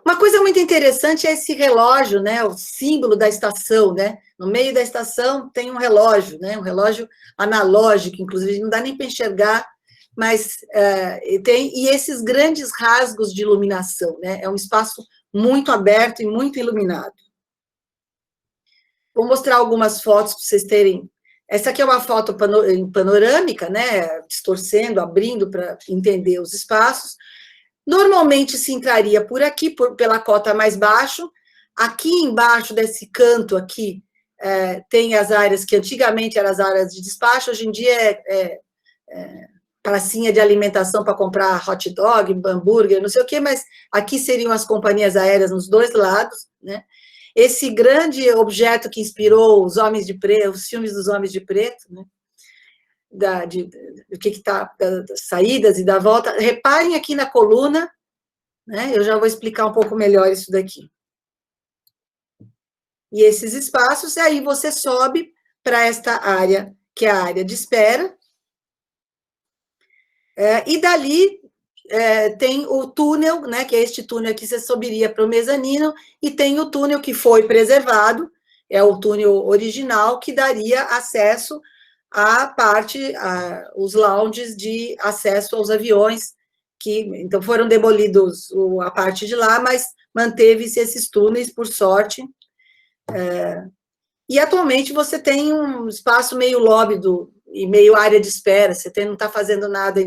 Uma coisa muito interessante é esse relógio, né? O símbolo da estação, né? No meio da estação tem um relógio, né? Um relógio analógico, inclusive, não dá nem para enxergar, mas e esses grandes rasgos de iluminação, né? É um espaço muito aberto e muito iluminado. Vou mostrar algumas fotos para vocês terem. Essa aqui é uma foto panorâmica, né? Distorcendo, abrindo para entender os espaços. Normalmente se entraria por aqui, pela cota mais baixo. Aqui embaixo desse canto aqui, tem as áreas que antigamente eram as áreas de despacho, hoje em dia pracinha de alimentação para comprar hot dog, hambúrguer, não sei o quê, mas aqui seriam as companhias aéreas nos dois lados, né? Esse grande objeto que inspirou os Homens de Preto, os filmes dos Homens de Preto, né? do que está, das saídas e da volta. Reparem aqui na coluna, né? Eu já vou explicar um pouco melhor isso daqui. E esses espaços, e aí você sobe para esta área, que é a área de espera, e dali tem o túnel, né, que é este túnel que você subiria para o mezanino, e tem o túnel que foi preservado, é o túnel original, que daria acesso à parte, os lounges de acesso aos aviões, que então foram demolidos a parte de lá, mas manteve-se esses túneis, por sorte. E atualmente você tem um espaço meio lobby e meio área de espera, você não está fazendo nada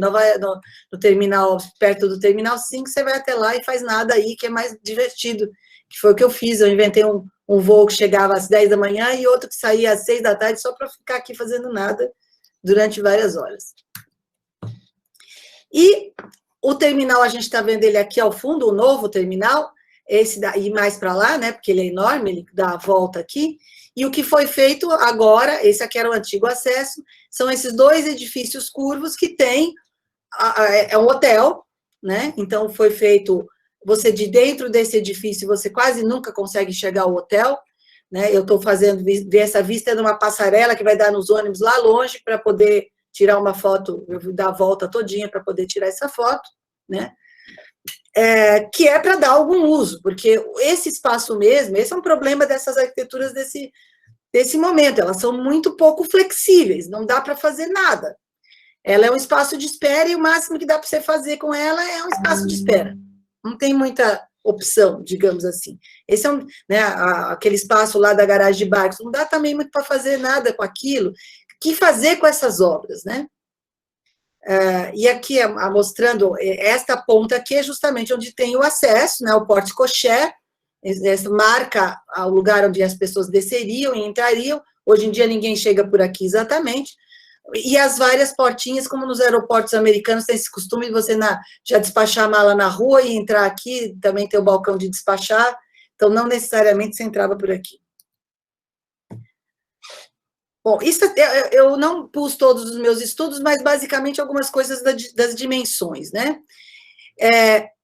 no terminal, perto do terminal 5, você vai até lá e faz nada aí, que é mais divertido, que foi o que eu fiz, eu inventei um voo que chegava às 10 da manhã e outro que saía às 6 da tarde, só para ficar aqui fazendo nada durante várias horas. E o terminal, a gente está vendo ele aqui ao fundo, o novo terminal, esse daí mais para lá, né, porque ele é enorme, ele dá a volta aqui, e o que foi feito agora, esse aqui era o antigo acesso, são esses 2 edifícios curvos que tem, é um hotel, né, então foi feito, você de dentro desse edifício, você quase nunca consegue chegar ao hotel, né, eu estou fazendo, ver essa vista numa passarela que vai dar nos ônibus lá longe, para poder tirar uma foto, eu vou dar a volta todinha para poder tirar essa foto, né, que é para dar algum uso, porque esse espaço mesmo, esse é um problema dessas arquiteturas desse momento, elas são muito pouco flexíveis, não dá para fazer nada. Ela é um espaço de espera e o máximo que dá para você fazer com ela é um espaço de espera. Não tem muita opção, digamos assim. Esse é né, aquele espaço lá da garagem de barcos, não dá também muito para fazer nada com aquilo. O que fazer com essas obras, né? E aqui, mostrando, esta ponta aqui é justamente onde tem o acesso, né, o porte-cocher, marca o lugar onde as pessoas desceriam e entrariam. Hoje em dia ninguém chega por aqui exatamente. E as várias portinhas, como nos aeroportos americanos, tem esse costume de você já despachar a mala na rua e entrar aqui, também tem o balcão de despachar, então não necessariamente você entrava por aqui. Bom, isso, eu não pus todos os meus estudos, mas basicamente algumas coisas das dimensões, né?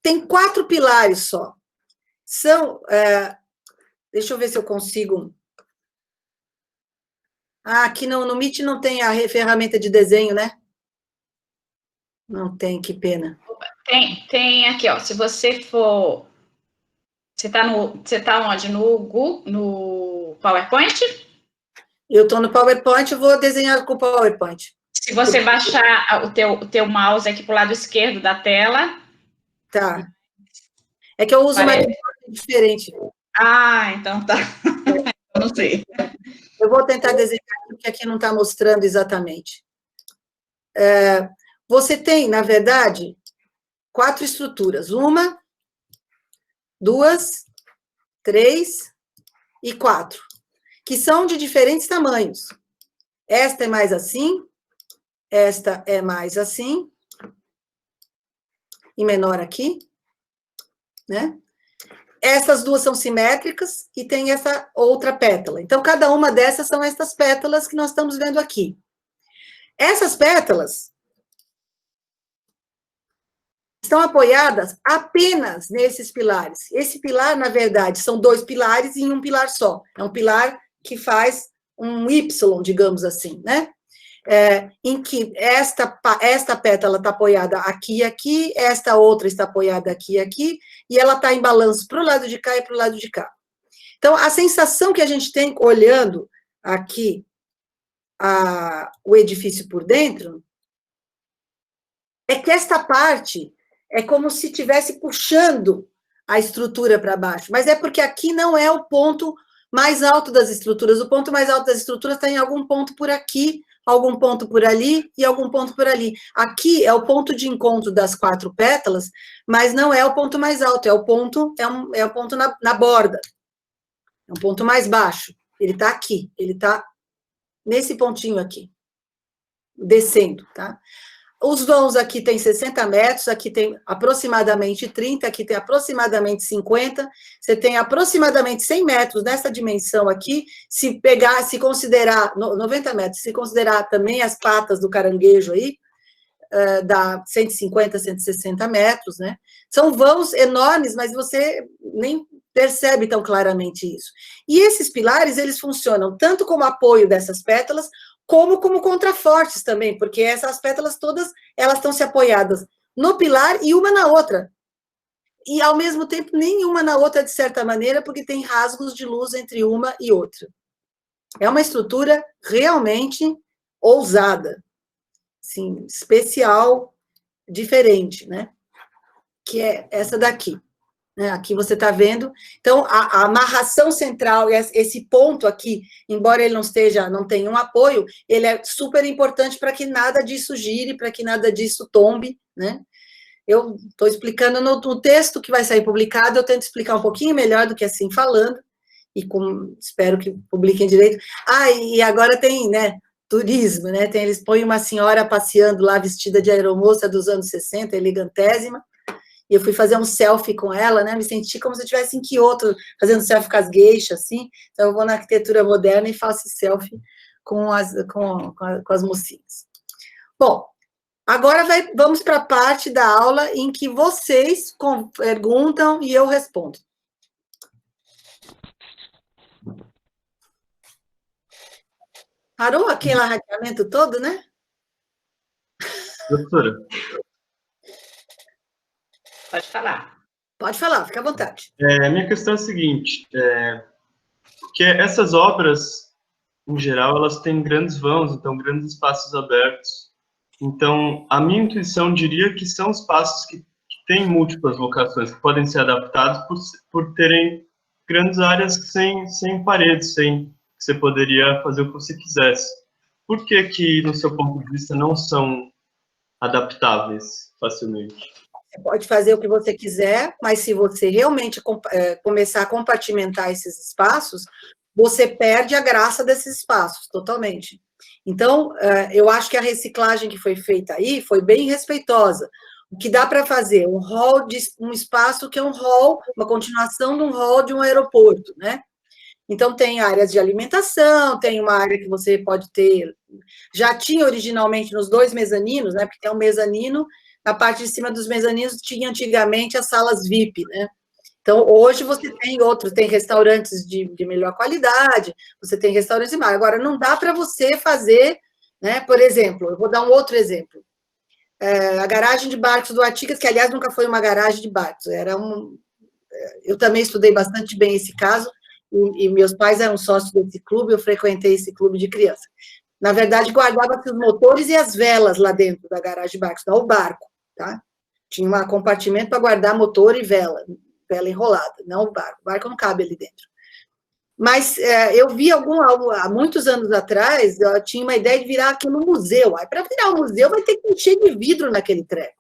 Tem 4 pilares só. Deixa eu ver se eu consigo. Aqui no Meet não tem a ferramenta de desenho, né? Não tem, que pena. Tem aqui, ó. Se você for. Você tá onde? No PowerPoint? Eu estou no PowerPoint, eu vou desenhar com o PowerPoint. Se você baixar o teu mouse aqui para o lado esquerdo da tela. Tá. É que eu uso uma linguagem diferente. Então tá. Eu não sei. Eu vou tentar desenhar, porque aqui não está mostrando exatamente. Você tem, na verdade, 4 estruturas. 1, 2, 3 e 4. Que são de diferentes tamanhos. Esta é mais assim, esta é mais assim, e menor aqui, né? Essas 2 são simétricas e tem essa outra pétala. Então, cada uma dessas são essas pétalas que nós estamos vendo aqui. Essas pétalas estão apoiadas apenas nesses pilares. Esse pilar, na verdade, são 2 pilares em um pilar só. É um pilar que faz um Y, digamos assim, né? Em que esta pétala está apoiada aqui e aqui, esta outra está apoiada aqui e aqui, e ela está em balanço para o lado de cá e para o lado de cá. Então, a sensação que a gente tem olhando aqui o edifício por dentro é que esta parte é como se estivesse puxando a estrutura para baixo, mas é porque aqui não é o ponto mais alto das estruturas. O ponto mais alto das estruturas está em algum ponto por aqui, algum ponto por ali e algum ponto por ali. Aqui é o ponto de encontro das 4 pétalas, mas não é o ponto mais alto, é o ponto na borda. É um ponto mais baixo. Ele está aqui, ele está nesse pontinho aqui, descendo, tá? Os vãos aqui tem 60 metros, aqui tem aproximadamente 30, aqui tem aproximadamente 50, você tem aproximadamente 100 metros nessa dimensão aqui, se considerar, 90 metros, se considerar também as patas do caranguejo aí, dá 150, 160 metros, né? São vãos enormes, mas você nem percebe tão claramente isso. E esses pilares, eles funcionam tanto como apoio dessas pétalas, como contrafortes também, porque essas pétalas todas, elas estão se apoiadas no pilar e uma na outra. E, ao mesmo tempo, nenhuma na outra, de certa maneira, porque tem rasgos de luz entre uma e outra. É uma estrutura realmente ousada, assim, especial, diferente, né? Que é essa daqui. Aqui você está vendo. Então, a amarração central, esse ponto aqui, embora ele não tenha um apoio, ele é super importante para que nada disso gire, para que nada disso tombe, né? Eu estou explicando no texto que vai sair publicado, eu tento explicar um pouquinho melhor do que assim falando, e espero que publiquem direito. E agora tem, né, turismo, né? Eles põem uma senhora passeando lá, vestida de aeromoça dos anos 60, elegantésima, e eu fui fazer um selfie com ela, né? Me senti como se eu estivesse em Kyoto, fazendo selfie com as geishas, assim. Então, eu vou na arquitetura moderna e faço selfie com as mocinhas. Bom, agora vamos para a parte da aula em que vocês perguntam e eu respondo. Parou aquele arranhamento todo, né? Doutora. Pode falar. Pode falar, fica à vontade. Minha questão é a seguinte, que essas obras, em geral, elas têm grandes vãos, então grandes espaços abertos. Então, a minha intuição diria que são espaços que têm múltiplas locações, que podem ser adaptados por terem grandes áreas sem paredes, que você poderia fazer o que você quisesse. Por que, no seu ponto de vista, não são adaptáveis facilmente? Você pode fazer o que você quiser, mas se você realmente começar a compartimentar esses espaços, você perde a graça desses espaços, totalmente. Então, eu acho que a reciclagem que foi feita aí foi bem respeitosa. O que dá para fazer? Um espaço que é um hall, uma continuação de um hall de um aeroporto, né? Então, tem áreas de alimentação, tem uma área que você pode ter... Já tinha originalmente nos 2 mezaninos, né? Porque tem um mezanino, na parte de cima dos mezaninos tinha antigamente as salas VIP, né? Então, hoje você tem restaurantes de melhor qualidade, você tem restaurantes de mar. Agora, não dá para você fazer, né? Por exemplo, eu vou dar um outro exemplo. A garagem de barcos do Artigas, que, aliás, nunca foi uma garagem de barcos, eu também estudei bastante bem esse caso, e meus pais eram sócios desse clube, eu frequentei esse clube de criança. Na verdade, guardava-se os motores e as velas lá dentro da garagem de barcos, não o barco, tá? Tinha um compartimento para guardar motor e vela enrolada, não o barco não cabe ali dentro. Mas eu vi há muitos anos atrás, eu tinha uma ideia de virar aquilo um museu. Aí, para virar um museu, vai ter que encher de vidro naquele treco.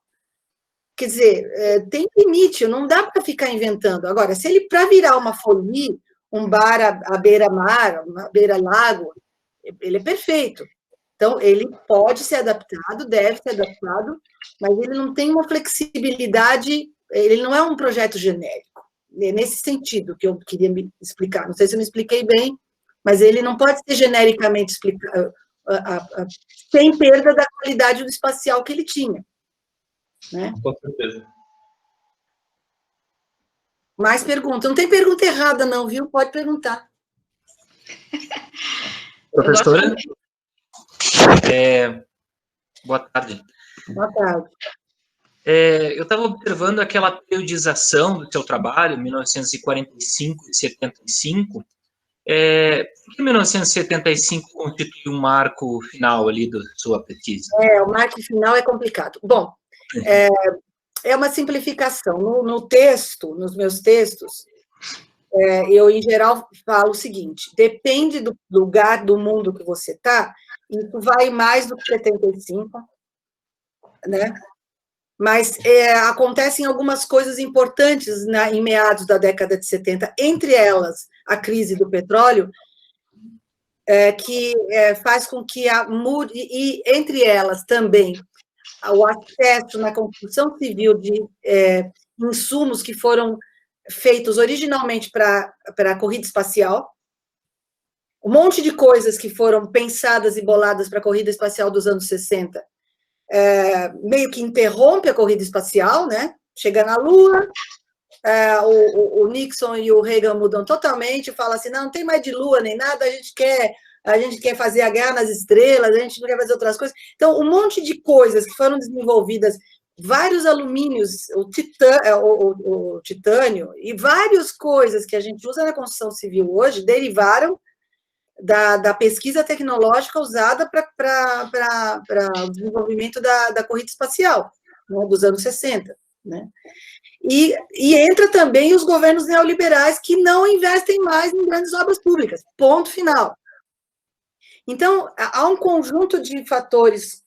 Quer dizer, tem limite, não dá para ficar inventando. Agora, se ele, para virar uma folie, um bar à beira-mar, à beira-lago, ele é perfeito. Então, ele pode ser adaptado, deve ser adaptado, mas ele não tem uma flexibilidade, ele não é um projeto genérico. É nesse sentido que eu queria me explicar. Não sei se eu me expliquei bem, mas ele não pode ser genericamente explicado, sem perda da qualidade do espacial que ele tinha. Né? Com certeza. Mais perguntas. Não tem pergunta errada, não, viu? Pode perguntar. Professora? Boa tarde. Boa tarde. Eu estava observando aquela periodização do seu trabalho, 1945 e 75. Por que 1975 constitui um marco final ali da sua pesquisa? O marco final é complicado. Bom, é uma simplificação. No texto, nos meus textos, eu, em geral, falo o seguinte: depende do lugar do mundo que você está, isso vai mais do que 75, né? Mas acontecem algumas coisas importantes em meados da década de 70, entre elas a crise do petróleo, que faz com que mude, e entre elas também o acesso na construção civil de insumos que foram feitos originalmente para a corrida espacial, um monte de coisas que foram pensadas e boladas para a corrida espacial dos anos 60, meio que interrompe a corrida espacial, né? Chega na Lua, o Nixon e o Reagan mudam totalmente, falam assim, não tem mais de Lua nem nada, a gente quer fazer a guerra nas estrelas, a gente não quer fazer outras coisas. Então, um monte de coisas que foram desenvolvidas, vários alumínios, o titânio, e várias coisas que a gente usa na construção civil hoje, derivaram da pesquisa tecnológica usada para o desenvolvimento da corrida espacial, né, dos anos 60. Né? E entra também os governos neoliberais que não investem mais em grandes obras públicas, ponto final. Então, há um conjunto de fatores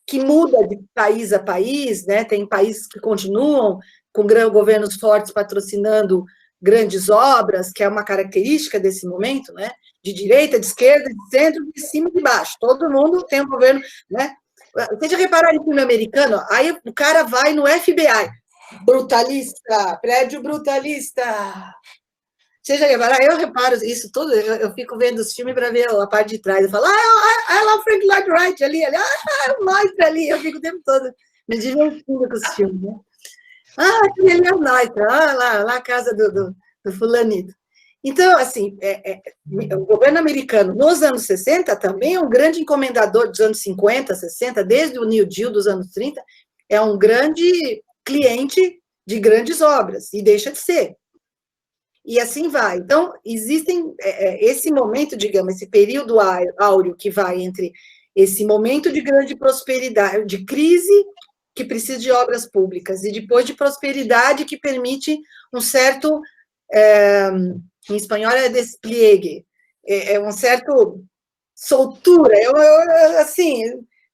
que muda de país a país, né? Tem países que continuam com governos fortes patrocinando grandes obras, que é uma característica desse momento, né? De direita, de esquerda, de centro, de cima e de baixo. Todo mundo tem um governo, né? Você já reparou em filme americano? Aí o cara vai no FBI, brutalista, prédio brutalista. Você já repararam? Eu reparo isso tudo, eu fico vendo os filmes para ver a parte de trás. Eu falo, lá o Frank Lloyd Wright ali, o Nitro ali. Eu fico o tempo todo me divertindo com os filmes, né? Aquele ali é o Nitro, lá a casa do fulanito. Então, assim, o governo americano, nos anos 60, também é um grande encomendador dos anos 50, 60, desde o New Deal dos anos 30, é um grande cliente de grandes obras, e deixa de ser. E assim vai. Então, existem esse momento, digamos, esse período áureo que vai entre esse momento de grande prosperidade, de crise, que precisa de obras públicas, e depois de prosperidade que permite um certo, em espanhol é despliegue, um certo soltura, assim,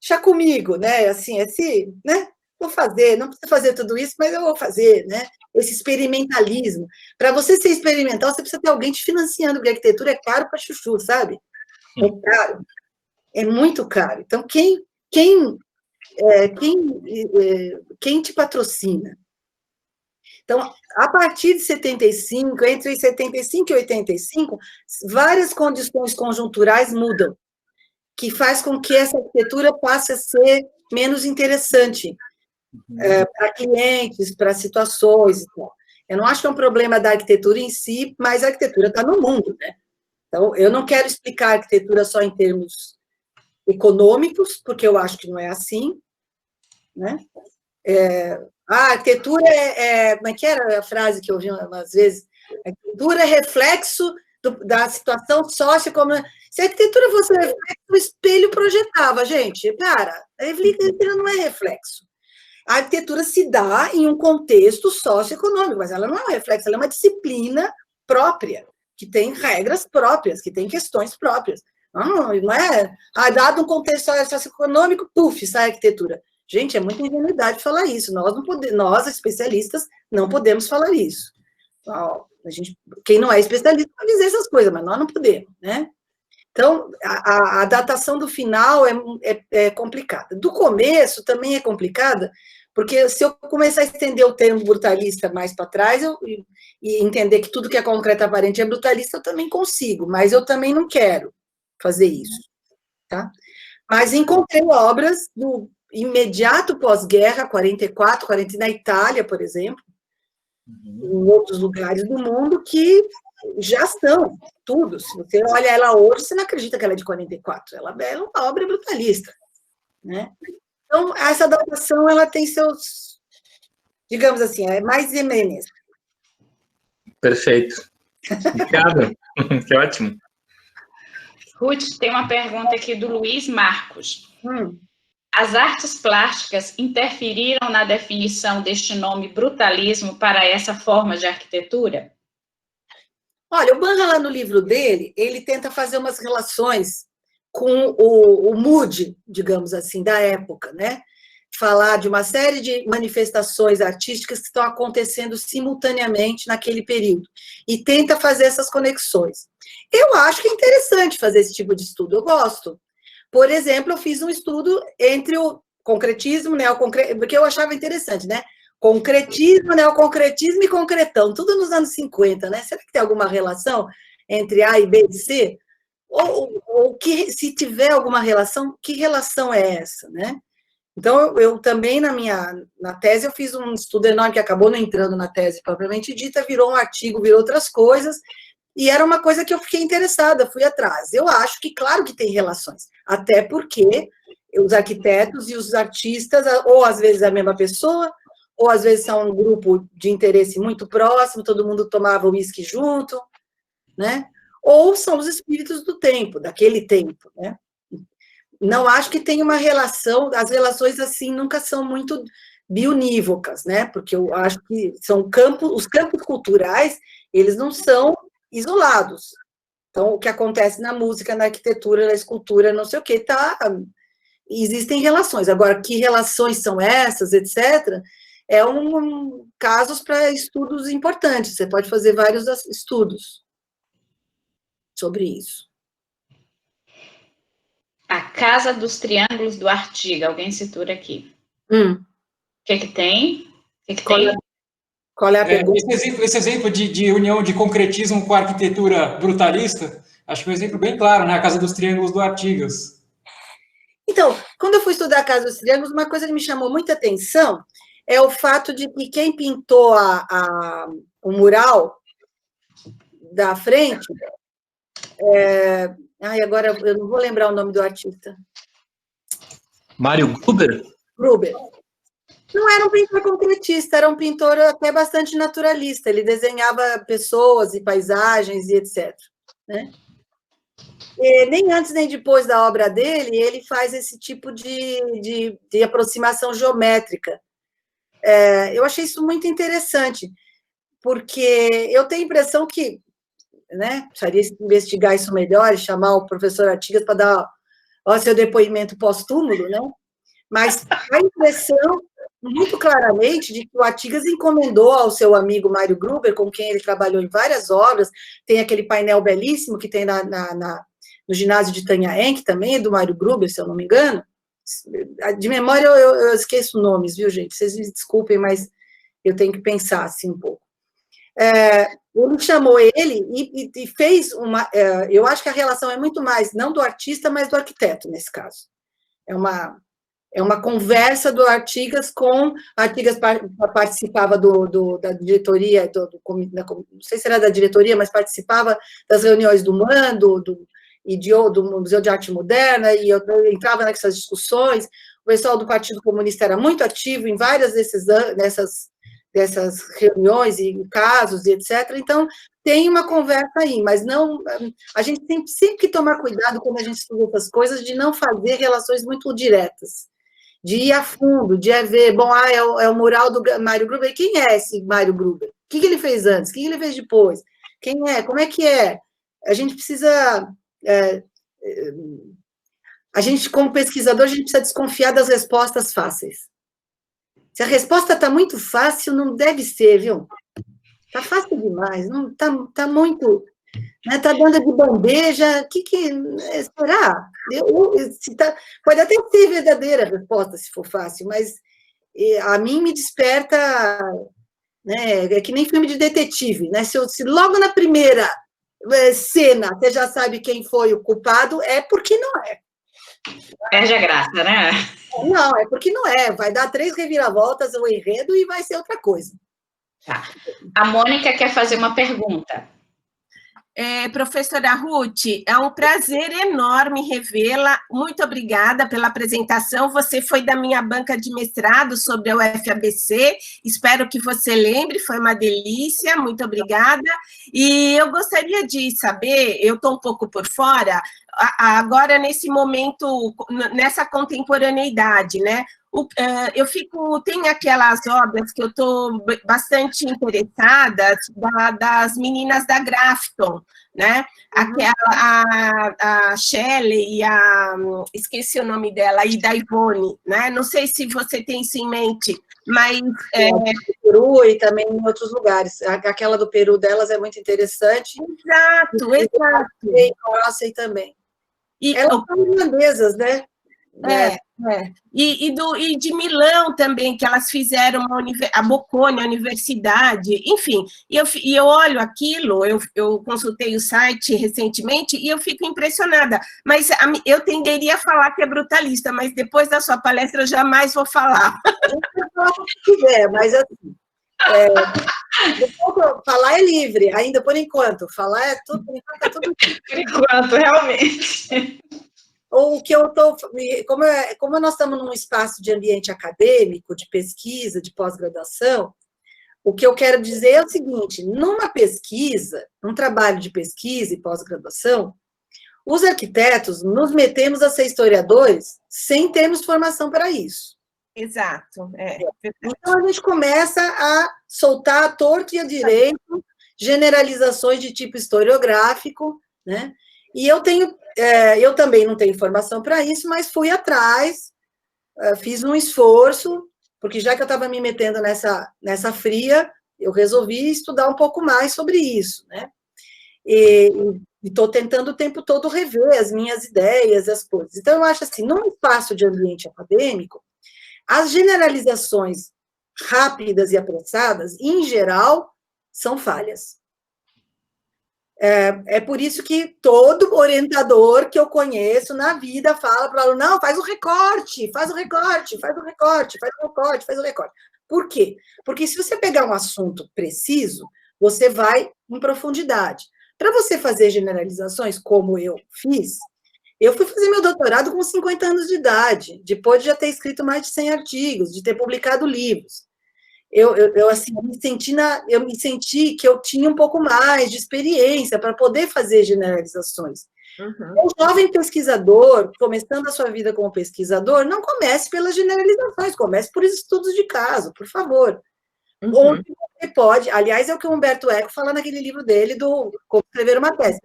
chá comigo, né, assim, né, vou fazer, não precisa fazer tudo isso, mas eu vou fazer, né, esse experimentalismo. Para você ser experimental, você precisa ter alguém te financiando, porque a arquitetura é caro para chuchu, sabe? É caro, é muito caro. Então, quem te patrocina? Então, a partir de 75, entre 75 e 85, várias condições conjunturais mudam, que faz com que essa arquitetura passe a ser menos interessante para clientes, para situações e tal. Eu não acho que é um problema da arquitetura em si, mas a arquitetura está no mundo, né? Então, eu não quero explicar a arquitetura só em termos econômicos, porque eu acho que não é assim, né? A arquitetura como é que era a frase que eu ouvi umas vezes? A arquitetura é reflexo da situação socioeconômica. Se a arquitetura fosse reflexo, o espelho projetava, gente. Cara, a arquitetura não é reflexo. A arquitetura se dá em um contexto socioeconômico, mas ela não é um reflexo, ela é uma disciplina própria, que tem regras próprias, que tem questões próprias. Não é, dado um contexto socioeconômico, sai a arquitetura. Gente, é muita ingenuidade falar isso. Nós, especialistas, não podemos falar isso. Quem não é especialista pode dizer essas coisas, mas nós não podemos, né? Então, a datação do final é complicada. Do começo também é complicada, porque se eu começar a estender o termo brutalista mais para trás, e entender que tudo que é concreto aparente é brutalista, eu também consigo, mas eu também não quero fazer isso, tá? Mas encontrei obras do imediato pós-guerra, 44, 40, na Itália, por exemplo, em outros lugares do mundo, que já são tudo. Se você olha ela hoje, você não acredita que ela é de 44. Ela é uma obra brutalista, né? Então, essa datação, ela tem seus, digamos assim, é mais e menos. Perfeito. Obrigado. Que ótimo. Ruth, tem uma pergunta aqui do Luiz Marcos. As artes plásticas interferiram na definição deste nome brutalismo para essa forma de arquitetura? Olha, o Banha, lá no livro dele, ele tenta fazer umas relações com o mood, digamos assim, da época, né? Falar de uma série de manifestações artísticas que estão acontecendo simultaneamente naquele período. E tenta fazer essas conexões. Eu acho que é interessante fazer esse tipo de estudo, eu gosto. Por exemplo, eu fiz um estudo entre concretismo, porque eu achava interessante, né? Concretismo, neoconcretismo e concretão, tudo nos anos 50, né? Será que tem alguma relação entre A e B e C? Ou que, se tiver alguma relação, que relação é essa, né? Então, eu também, na tese, eu fiz um estudo enorme, que acabou não entrando na tese propriamente dita, virou um artigo, virou outras coisas, e era uma coisa que eu fiquei interessada, fui atrás. Eu acho que, claro que tem relações, até porque os arquitetos e os artistas, ou às vezes é a mesma pessoa, ou às vezes são um grupo de interesse muito próximo, todo mundo tomava uísque junto, né? Ou são os espíritos do tempo, daquele tempo, né? Não acho que tenha uma relação, as relações assim nunca são muito bionívocas, né? Porque eu acho que os campos culturais, eles não são isolados. Então, o que acontece na música, na arquitetura, na escultura, não sei o que, existem relações. Agora, que relações são essas, etc., casos para estudos importantes. Você pode fazer vários estudos sobre isso. A Casa dos Triângulos do Artiga, alguém citou aqui. O que tem? Qual é a pergunta? Esse exemplo de união de concretismo com a arquitetura brutalista, acho que é um exemplo bem claro, né? A Casa dos Triângulos do Artigas. Então, quando eu fui estudar a Casa dos Triângulos, uma coisa que me chamou muita atenção é o fato de que quem pintou o mural da frente... agora eu não vou lembrar o nome do artista. Mário Gruber? Gruber. Não era um pintor concretista, era um pintor até bastante naturalista. Ele desenhava pessoas e paisagens e etc. Né? E nem antes nem depois da obra dele, ele faz esse tipo de aproximação geométrica. Eu achei isso muito interessante, porque eu tenho a impressão que, né, precisaria investigar isso melhor e chamar o professor Artigas para dar o seu depoimento pós-túmulo, né? Mas a impressão, muito claramente, de que o Artigas encomendou ao seu amigo Mário Gruber, com quem ele trabalhou em várias obras, tem aquele painel belíssimo que tem no ginásio de Itanhaém, que também é do Mário Gruber, se eu não me engano. De memória eu esqueço nomes, viu, gente? Vocês me desculpem, mas eu tenho que pensar assim um pouco. Ele chamou ele e fez uma... eu acho que a relação é muito mais, não do artista, mas do arquiteto, nesse caso. É uma conversa do Artigas com... Artigas participava da diretoria, não sei se era da diretoria, mas participava das reuniões do MAN, do Museu de Arte Moderna, e eu entrava nessas discussões. O pessoal do Partido Comunista era muito ativo em várias dessas reuniões e casos, e etc. Então, tem uma conversa aí, mas não... A gente tem sempre que tomar cuidado quando a gente estuda essas coisas, de não fazer relações muito diretas, de ir a fundo, de ver, bom, é o mural do Mário Gruber. Quem é esse Mário Gruber? O que ele fez antes? O que ele fez depois? Quem é? Como é que é? A gente precisa... a gente, como pesquisador, a gente precisa desconfiar das respostas fáceis. Se a resposta está muito fácil, não deve ser, viu? Está fácil demais, não tá muito... Está dando de bandeja, será? Pode até ser verdadeira a resposta, se for fácil, mas a mim me desperta... Né, é que nem filme de detetive, né? Se logo na primeira cena você já sabe quem foi o culpado, é porque não é. Perde a graça, né? Não, é porque não é. Vai dar 3 reviravoltas o enredo e vai ser outra coisa. Tá. A Mônica quer fazer uma pergunta. Professora Ruth, é um prazer enorme revê-la. Muito obrigada pela apresentação. Você foi da minha banca de mestrado sobre a UFABC. Espero que você lembre, foi uma delícia. Muito obrigada. E eu gostaria de saber, eu estou um pouco por fora, agora nesse momento, nessa contemporaneidade, né? Tem aquelas obras que eu estou bastante interessada, das meninas da Grafton, né? A Shelley e esqueci o nome dela, e da Ivone, né? Não sei se você tem isso em mente, mas... No Peru e também em outros lugares. Aquela do Peru delas é muito interessante. Exato. E Crossey também. Elas são irlandesas, né? E de Milão também, que elas fizeram a Bocconi, a universidade, enfim, e eu olho aquilo, eu consultei o site recentemente e eu fico impressionada, mas eu tenderia a falar que é brutalista, mas depois da sua palestra eu jamais vou falar. Se quiser, mas assim, falar é livre, ainda por enquanto, falar é tudo, por enquanto, tá tudo livre. Por enquanto, realmente. Ou que eu estou, como nós estamos num espaço de ambiente acadêmico, de pesquisa, de pós-graduação, o que eu quero dizer é o seguinte: numa pesquisa, num trabalho de pesquisa e pós-graduação, os arquitetos nos metemos a ser historiadores sem termos formação para isso. Exato. Então, a gente começa a soltar a torto e a direito generalizações de tipo historiográfico, né? E eu também não tenho formação para isso, mas fui atrás, fiz um esforço, porque já que eu estava me metendo nessa fria, eu resolvi estudar um pouco mais sobre isso, né? E estou tentando o tempo todo rever as minhas ideias, as coisas. Então, eu acho assim, num espaço de ambiente acadêmico, as generalizações rápidas e apressadas, em geral, são falhas. É por isso que todo orientador que eu conheço na vida fala para o aluno: não, faz o recorte. Por quê? Porque se você pegar um assunto preciso, você vai em profundidade. Para você fazer generalizações, como eu fiz, eu fui fazer meu doutorado com 50 anos de idade, depois de já ter escrito mais de 100 artigos, de ter publicado livros. Eu assim, me senti que eu tinha um pouco mais de experiência para poder fazer generalizações. Um jovem pesquisador, começando a sua vida como pesquisador, não comece pelas generalizações, comece por estudos de caso, por favor. Onde você pode, aliás, é o que o Humberto Eco fala naquele livro dele do Como Escrever uma Tese.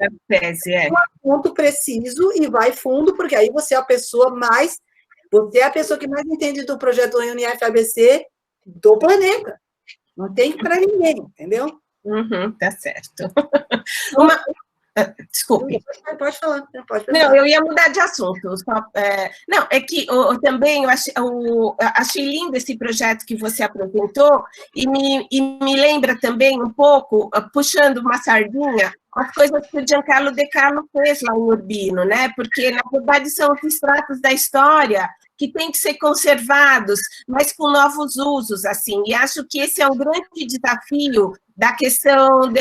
Um assunto preciso e vai fundo, porque aí você é a pessoa que mais entende do projeto UniFABC do planeta. Não tem para ninguém, entendeu? Tá certo. Desculpe. Pode falar. Não, eu ia mudar de assunto. Não, é que também eu achei lindo esse projeto que você apresentou e me lembra também um pouco, puxando uma sardinha, as coisas que o Giancarlo De Carlo fez lá em Urbino, né? Porque, na verdade, são os extratos da história que têm que ser conservados, mas com novos usos, assim. E acho que esse é um grande desafio da questão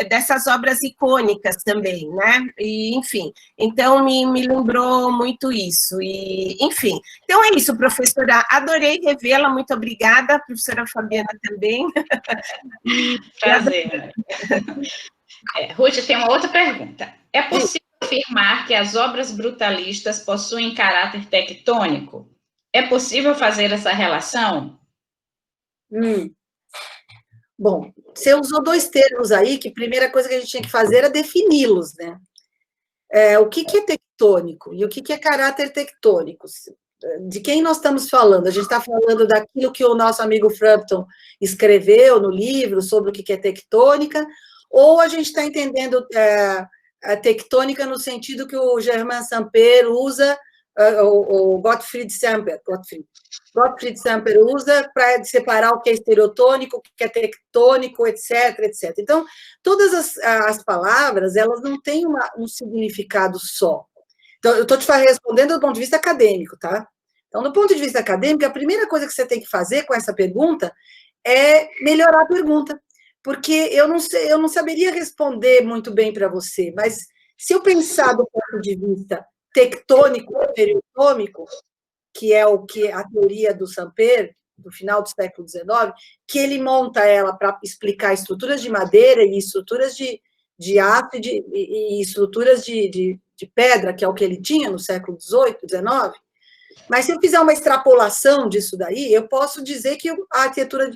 dessas obras icônicas também, né? E, enfim, então me lembrou muito isso. E, enfim, então é isso, professora. Adorei revê-la, muito obrigada, professora Fabiana também. Prazer. Ruth, tem uma outra pergunta. É possível afirmar que as obras brutalistas possuem caráter tectônico? É possível fazer essa relação? Bom, você usou dois termos aí, que a primeira coisa que a gente tinha que fazer era defini-los, né? O que é tectônico e o que é caráter tectônico? De quem nós estamos falando? A gente está falando daquilo que o nosso amigo Frampton escreveu no livro sobre o que é tectônica, ou a gente está entendendo a tectônica no sentido que o Germain Samper usa, o Gottfried Samper usa para separar o que é estereotônico, o que é tectônico, etc, etc. Então, todas as palavras, elas não têm um significado só. Então, eu estou te respondendo do ponto de vista acadêmico, tá? Então, do ponto de vista acadêmico, a primeira coisa que você tem que fazer com essa pergunta é melhorar a pergunta, porque eu não saberia responder muito bem para você, mas se eu pensar do ponto de vista tectônico, estereotômico, que é o que a teoria do Samper, do final do século XIX, que ele monta ela para explicar estruturas de madeira e estruturas de aço e estruturas de pedra, que é o que ele tinha no século XVIII, XIX. Mas se eu fizer uma extrapolação disso daí, eu posso dizer que a arquitetura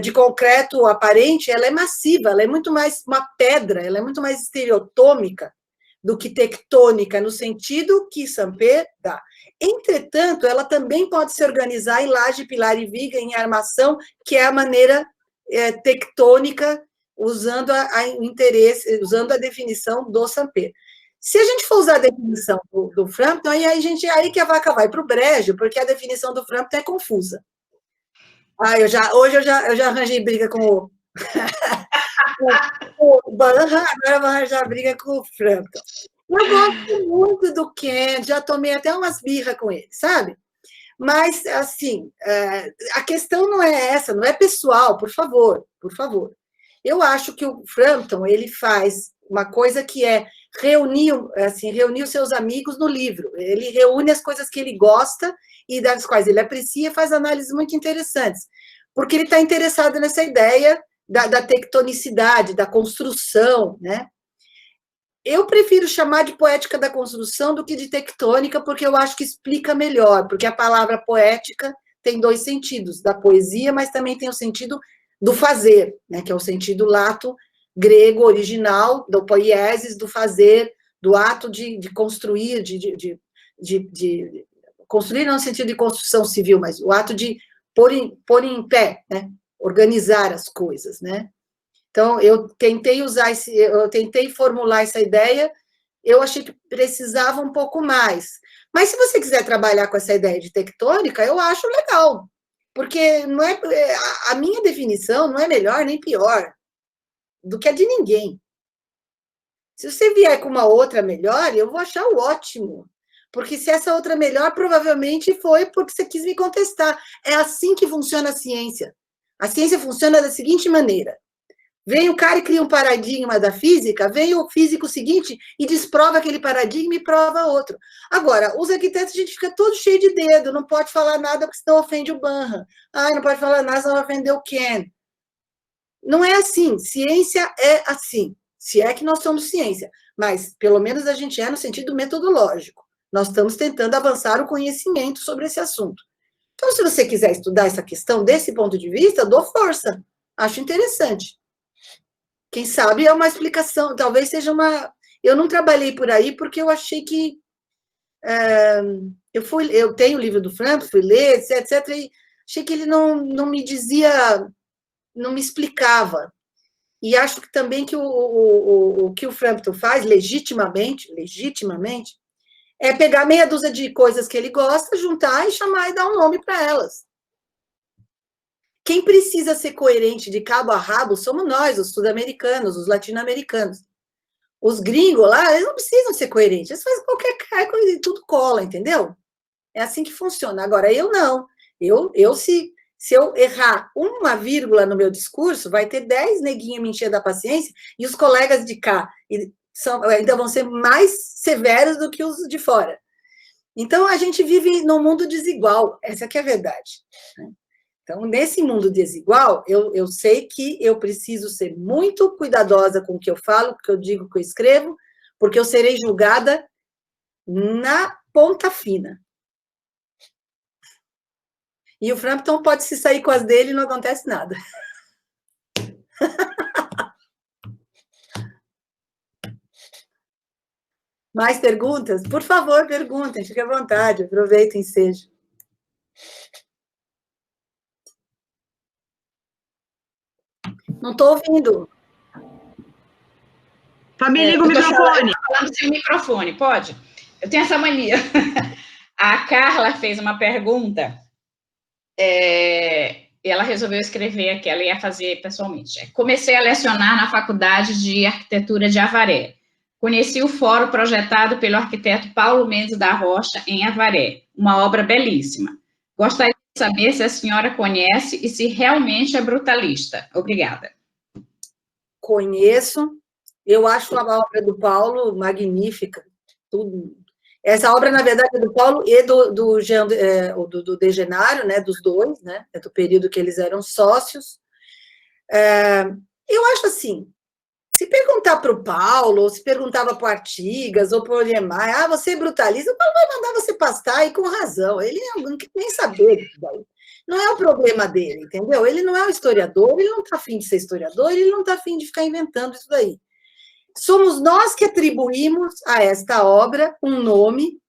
de concreto aparente, ela é massiva, ela é muito mais uma pedra, ela é muito mais estereotômica do que tectônica, no sentido que Samper dá. Entretanto, ela também pode se organizar em laje, pilar e viga, em armação, que é a maneira tectônica, usando a definição do Samper. Se a gente for usar a definição do Frampton, aí que a vaca vai para o brejo, porque a definição do Frampton é confusa. Hoje eu já arranjei briga com o Banha, agora eu vou arranjar briga com o Frampton. Eu gosto muito do Ken, já tomei até umas birras com ele, sabe? Mas, assim, a questão não é essa, não é pessoal, por favor, por favor. Eu acho que o Frampton, ele faz uma coisa que é reunir os seus amigos no livro. Ele reúne as coisas que ele gosta e das quais ele aprecia e faz análises muito interessantes, porque ele está interessado nessa ideia da tectonicidade, da construção, né? Eu prefiro chamar de poética da construção do que de tectônica, porque eu acho que explica melhor, porque a palavra poética tem dois sentidos, da poesia, mas também tem o sentido do fazer, né, que é o sentido lato grego original, do poiesis, do fazer, do ato de construir, de construir não no sentido de construção civil, mas o ato de pôr em pé, né, organizar as coisas, né? Então, eu tentei formular essa ideia, eu achei que precisava um pouco mais. Mas se você quiser trabalhar com essa ideia de tectônica, eu acho legal, porque não é, a minha definição não é melhor nem pior do que a de ninguém. Se você vier com uma outra melhor, eu vou achar ótimo, porque se essa outra melhor, provavelmente foi porque você quis me contestar. É assim que funciona a ciência. A ciência funciona da seguinte maneira: vem o cara e cria um paradigma da física, vem o físico seguinte e desprova aquele paradigma e prova outro. Agora, os arquitetos, a gente fica todo cheio de dedo, não pode falar nada porque senão ofende o Banha. Não pode falar nada senão vai ofender o Ken. Não é assim, ciência é assim, se é que nós somos ciência, mas pelo menos a gente é no sentido metodológico. Nós estamos tentando avançar o conhecimento sobre esse assunto. Então, se você quiser estudar essa questão desse ponto de vista, dou força, acho interessante. Quem sabe é uma explicação, talvez seja uma... Eu não trabalhei por aí porque eu achei que... Eu tenho o livro do Frampton, fui ler, etc., e achei que ele não me dizia, não me explicava. E acho que também que o que o Frampton faz, legitimamente, é pegar meia dúzia de coisas que ele gosta, juntar e chamar e dar um nome para elas. Quem precisa ser coerente de cabo a rabo somos nós, os sul-americanos, os latino-americanos. Os gringos lá, eles não precisam ser coerentes, eles fazem qualquer coisa e tudo cola, entendeu? É assim que funciona. Agora, eu não. Se eu errar uma vírgula no meu discurso, vai ter 10 neguinhos me encher da paciência e os colegas de cá ainda vão ser mais severos do que os de fora. Então, a gente vive num mundo desigual, essa que é a verdade, né? Então, nesse mundo desigual, eu sei que eu preciso ser muito cuidadosa com o que eu falo, o que eu digo, o que eu escrevo, porque eu serei julgada na ponta fina. E o Frampton pode se sair com as dele e não acontece nada. Mais perguntas? Por favor, perguntem, fique à vontade, aproveitem, seja. Não estou ouvindo. Família, liga o microfone. Falando sem microfone, pode? Eu tenho essa mania. A Carla fez uma pergunta, e ela resolveu escrever aqui, ela ia fazer pessoalmente. Comecei a lecionar na Faculdade de Arquitetura de Avaré. Conheci o fórum projetado pelo arquiteto Paulo Mendes da Rocha, em Avaré, uma obra belíssima. Gostaria de saber se a senhora conhece e se realmente é brutalista. Obrigada. Conheço. Eu acho a obra do Paulo magnífica. Tudo. Essa obra, na verdade, é do Paulo e do Degenário, né, dos dois, né, é do período que eles eram sócios. Eu acho assim, se perguntar para o Paulo, ou se perguntava para o Artigas, ou para o Niemeyer, você é brutalista, o Paulo vai mandar você pastar, e com razão, ele não quer nem saber disso daí. Não é o problema dele, entendeu? Ele não é um historiador, ele não está afim de ser historiador, ele não está afim de ficar inventando isso daí. Somos nós que atribuímos a esta obra um nome,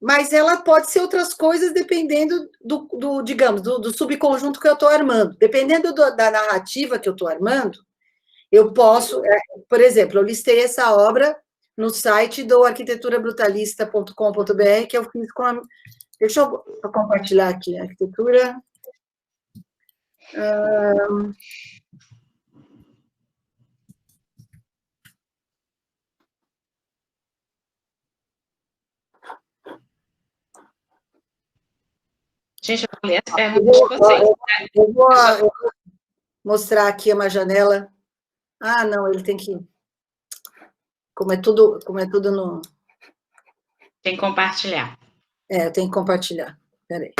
mas ela pode ser outras coisas dependendo digamos, do subconjunto que eu estou armando. Dependendo da narrativa que eu estou armando, eu posso... por exemplo, eu listei essa obra no site do arquiteturaBrutalista.com.br, que eu fiz com a... Deixa eu compartilhar aqui a arquitetura. Gente, eu vou ler as perguntas de vocês. Eu vou mostrar aqui uma janela. Ah, não, ele tem que... Como é tudo no... Tem que compartilhar. Eu tenho que compartilhar. Espera aí.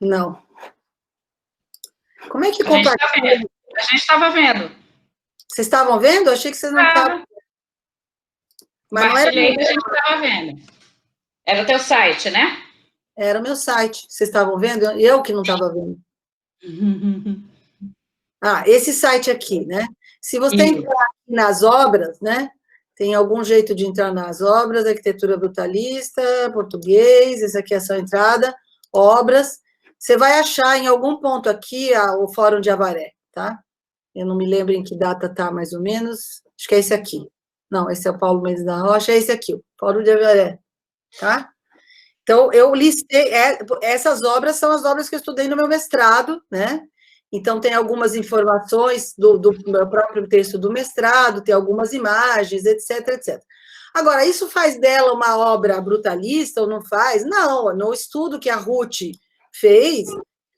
Não. Como é que compartilha? A gente estava vendo. Vocês estavam vendo? Eu achei que vocês não estavam. Mas não era. A gente estava vendo. Era o teu site, né? Era o meu site. Vocês estavam vendo? Eu que não estava vendo. Esse site aqui, né? Se você entrar nas obras, né? Tem algum jeito de entrar nas obras, arquitetura brutalista, português, essa aqui é a sua entrada, obras. Você vai achar em algum ponto aqui o Fórum de Avaré, tá? Eu não me lembro em que data está, mais ou menos. Acho que é esse aqui. Não, esse é o Paulo Mendes da Rocha, é esse aqui, o Fórum de Avaré, tá? Então, eu listei... essas obras são as obras que eu estudei no meu mestrado, né? Então, tem algumas informações do meu próprio texto do mestrado, tem algumas imagens, etc, etc. Agora, isso faz dela uma obra brutalista ou não faz? Não, no estudo que a Ruth fez,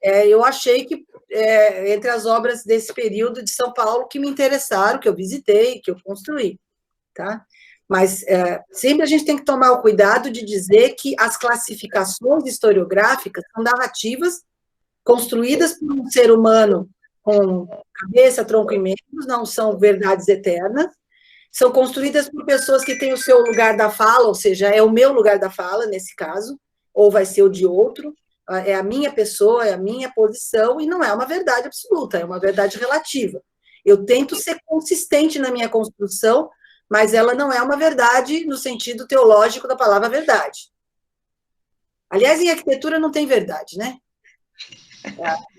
eu achei que, entre as obras desse período de São Paulo, que me interessaram, que eu visitei, que eu construí, tá? Mas sempre a gente tem que tomar o cuidado de dizer que as classificações historiográficas são narrativas construídas por um ser humano com cabeça, tronco e membros, não são verdades eternas, são construídas por pessoas que têm o seu lugar da fala, ou seja, é o meu lugar da fala, nesse caso, ou vai ser o de outro, é a minha pessoa, é a minha posição, e não é uma verdade absoluta, é uma verdade relativa. Eu tento ser consistente na minha construção, mas ela não é uma verdade no sentido teológico da palavra verdade. Aliás, em arquitetura não tem verdade, né?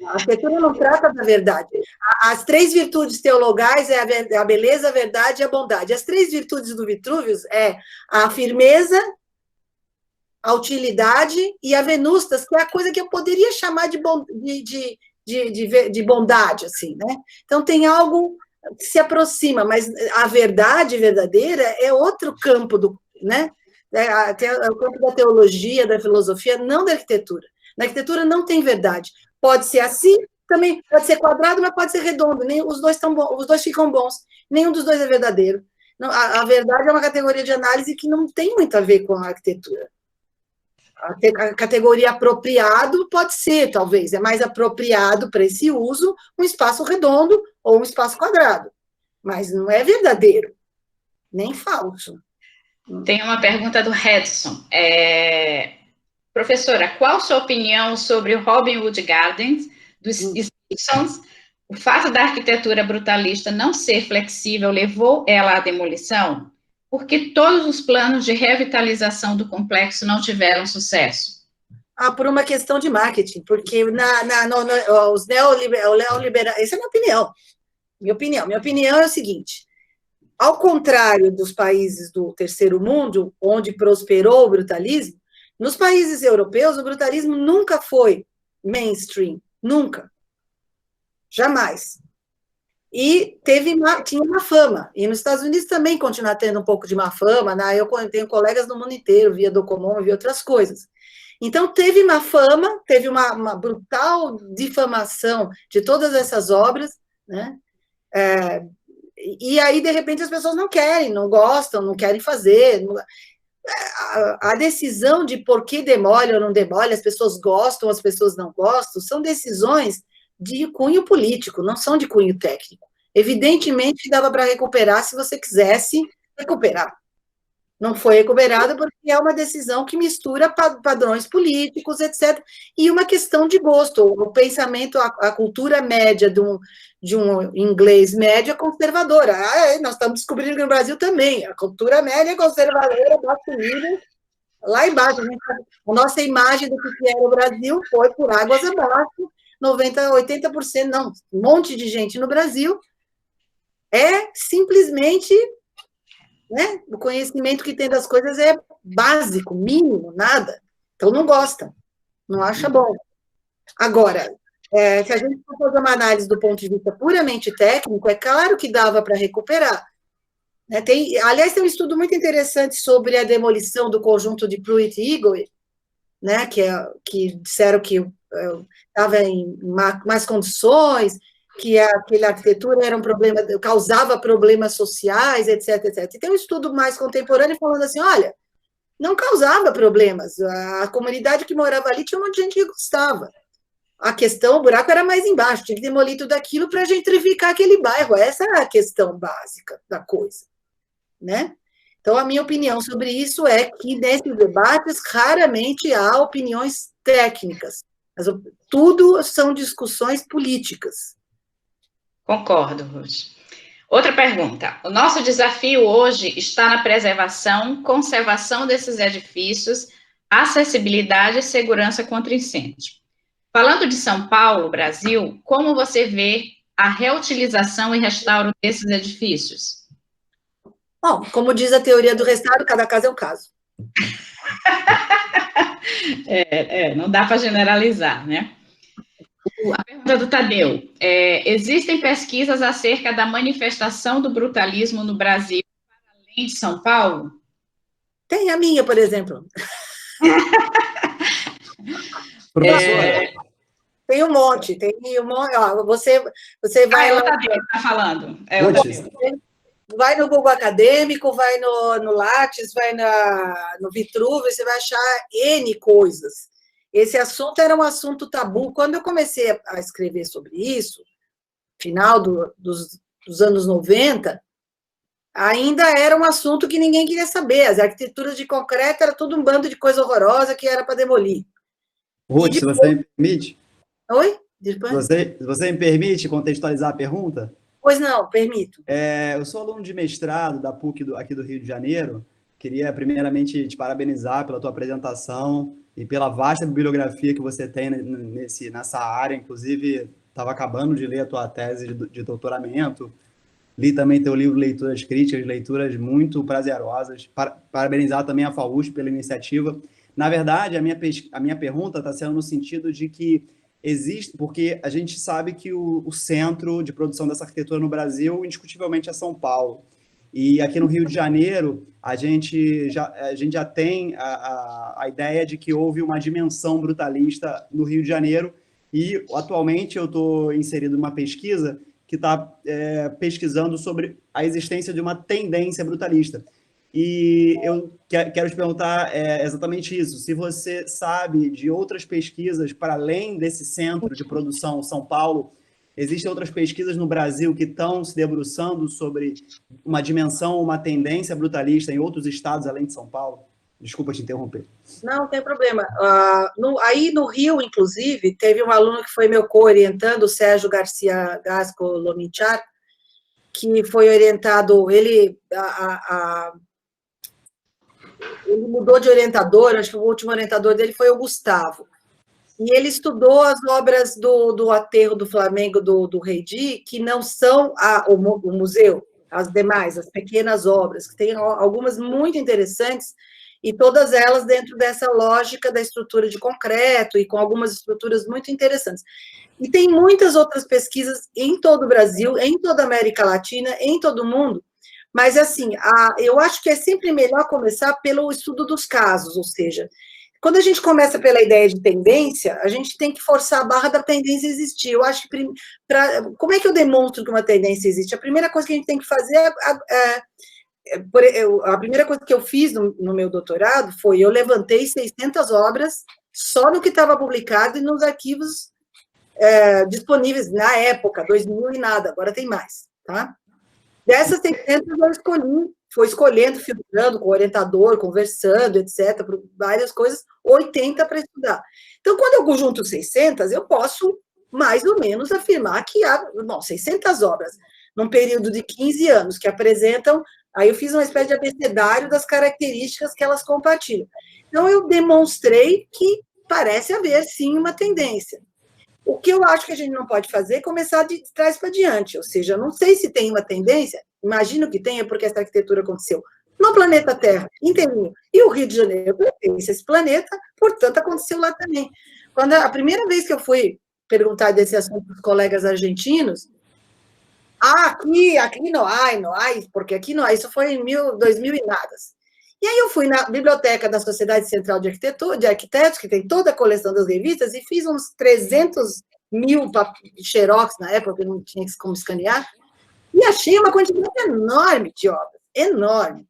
A arquitetura não trata da verdade. As 3 virtudes teologais é a beleza, a verdade e a bondade. As 3 virtudes do Vitruvius é a firmeza, a utilidade e a venustas, que é a coisa que eu poderia chamar de bondade, assim, né? Então, tem algo que se aproxima, mas a verdade verdadeira é outro campo, né? É o campo da teologia, da filosofia, não da arquitetura. Na arquitetura não tem verdade. Pode ser assim, também pode ser quadrado, mas pode ser redondo. Os dois ficam bons. Nenhum dos dois é verdadeiro. Não, a verdade é uma categoria de análise que não tem muito a ver com a arquitetura. A categoria apropriado pode ser, talvez, é mais apropriado para esse uso um espaço redondo ou um espaço quadrado. Mas não é verdadeiro, nem falso. Tem uma pergunta do Redson. Professora, qual sua opinião sobre o Robin Hood Gardens, dos Simpsons? O fato da arquitetura brutalista não ser flexível levou ela à demolição? Porque todos os planos de revitalização do complexo não tiveram sucesso? Por uma questão de marketing, porque os neoliberais... Essa é a minha opinião. Minha opinião é o seguinte: ao contrário dos países do terceiro mundo, onde prosperou o brutalismo, nos países europeus, o brutalismo nunca foi mainstream, nunca. Jamais. E tinha uma fama. E nos Estados Unidos também continua tendo um pouco de má fama, né? Eu tenho colegas no mundo inteiro, via Docomon, via outras coisas. Então, teve má fama, teve uma brutal difamação de todas essas obras, né? E aí, de repente, as pessoas não querem, não gostam, não querem fazer... A decisão de por que demole ou não demole, as pessoas gostam, as pessoas não gostam, são decisões de cunho político, não são de cunho técnico. Evidentemente, dava para recuperar se você quisesse recuperar. Não foi recuperada porque é uma decisão que mistura padrões políticos, etc. E uma questão de gosto. O pensamento, a cultura média de um inglês médio é conservadora. Nós estamos descobrindo que no Brasil também. A cultura média é conservadora, masculina, Lá embaixo, a nossa imagem do que era o Brasil foi por águas abaixo, 90%, 80%, não, um monte de gente no Brasil é simplesmente, né, o conhecimento que tem das coisas é básico, mínimo, nada. Então, não gosta, não acha bom. Agora, se a gente for fazer uma análise do ponto de vista puramente técnico, é claro que dava para recuperar. Né? Aliás, tem um estudo muito interessante sobre a demolição do conjunto de Pruitt e Eagle, né, que disseram que estava em más condições, que aquela arquitetura era um problema, causava problemas sociais, etc, etc. E tem um estudo mais contemporâneo falando assim, olha, não causava problemas, a comunidade que morava ali tinha um monte de gente que gostava. A questão, o buraco era mais embaixo, tinha que demolir tudo aquilo para gentrificar aquele bairro. Essa é a questão básica da coisa, né? Então, a minha opinião sobre isso é que, nesses debates, raramente há opiniões técnicas. Mas tudo são discussões políticas. Concordo, Ruth. Outra pergunta. O nosso desafio hoje está na preservação, conservação desses edifícios, acessibilidade e segurança contra incêndio. Falando de São Paulo, Brasil, como você vê a reutilização e restauro desses edifícios? Bom, como diz a teoria do restauro, cada caso é um caso. Não dá para generalizar, né? A pergunta do Tadeu. Existem pesquisas acerca da manifestação do brutalismo no Brasil, para além de São Paulo? Tem a minha, por exemplo. Tem um monte, ó, você vai... o Tadeu está falando. Vai no Google Acadêmico, vai no Lattes, vai no Vitruvio, você vai achar N coisas. Esse assunto era um assunto tabu. Quando eu comecei a escrever sobre isso, final dos anos 90, ainda era um assunto que ninguém queria saber. As arquiteturas de concreto era tudo um bando de coisa horrorosa que era para demolir. Ruth, se você me permite? Oi? Você me permite contextualizar a pergunta? Pois não, permito. Eu sou aluno de mestrado da PUC aqui do Rio de Janeiro. Queria, primeiramente, te parabenizar pela tua apresentação e pela vasta bibliografia que você tem nessa área. Inclusive, estava acabando de ler a tua tese de doutoramento. Li também teu livro Leituras Críticas, leituras muito prazerosas. Parabenizar também a FAUSP pela iniciativa. Na verdade, a minha pergunta está sendo no sentido de que existe, porque a gente sabe que o centro de produção dessa arquitetura no Brasil, indiscutivelmente, é São Paulo. E aqui no Rio de Janeiro, a gente já tem a ideia de que houve uma dimensão brutalista no Rio de Janeiro, e atualmente eu estou inserido numa pesquisa que está pesquisando sobre a existência de uma tendência brutalista. E eu quero te perguntar exatamente isso, se você sabe de outras pesquisas para além desse centro de produção São Paulo, existem outras pesquisas no Brasil que estão se debruçando sobre uma dimensão, uma tendência brutalista em outros estados além de São Paulo? Desculpa te interromper. Não tem problema. Aí no Rio, inclusive, teve um aluno que foi meu co-orientando, o Sérgio Garcia Gasco Lomichar, que foi orientado, ele mudou de orientador, acho que o último orientador dele foi o Gustavo. E ele estudou as obras do aterro do Flamengo, do Rei Di, que não são o museu, as demais, as pequenas obras, que tem algumas muito interessantes, e todas elas dentro dessa lógica da estrutura de concreto, e com algumas estruturas muito interessantes. E tem muitas outras pesquisas em todo o Brasil, em toda a América Latina, em todo o mundo, mas, assim, eu acho que é sempre melhor começar pelo estudo dos casos, ou seja, quando a gente começa pela ideia de tendência, a gente tem que forçar a barra da tendência existir. Eu acho que, como é que eu demonstro que uma tendência existe? A primeira coisa que a gente tem que fazer a primeira coisa que eu fiz no meu doutorado foi, eu levantei 600 obras só no que estava publicado e nos arquivos disponíveis na época, 2000 e nada, agora tem mais, tá? Dessas 600 eu fui escolhendo, filtrando com o orientador, conversando, etc., por várias coisas, 80 para estudar. Então, quando eu junto 600, eu posso, mais ou menos, afirmar que há 600 obras, num período de 15 anos, que apresentam Aí eu fiz uma espécie de abecedário das características que elas compartilham. Então, eu demonstrei que parece haver, sim, uma tendência. O que eu acho que a gente não pode fazer é começar de trás para diante, ou seja, eu não sei se tem uma tendência, imagino que tenha, porque essa arquitetura aconteceu no planeta Terra inteirinho, e o Rio de Janeiro pertence a esse planeta, portanto, aconteceu lá também. Quando a primeira vez que eu fui perguntar desse assunto para os colegas argentinos, aqui não há, porque aqui não há, isso foi em 2000 e nada. E aí eu fui na biblioteca da Sociedade Central de Arquitetos, que tem toda a coleção das revistas, e fiz uns 300 mil xerox na época, que não tinha como escanear, e achei uma quantidade enorme de obras, enorme.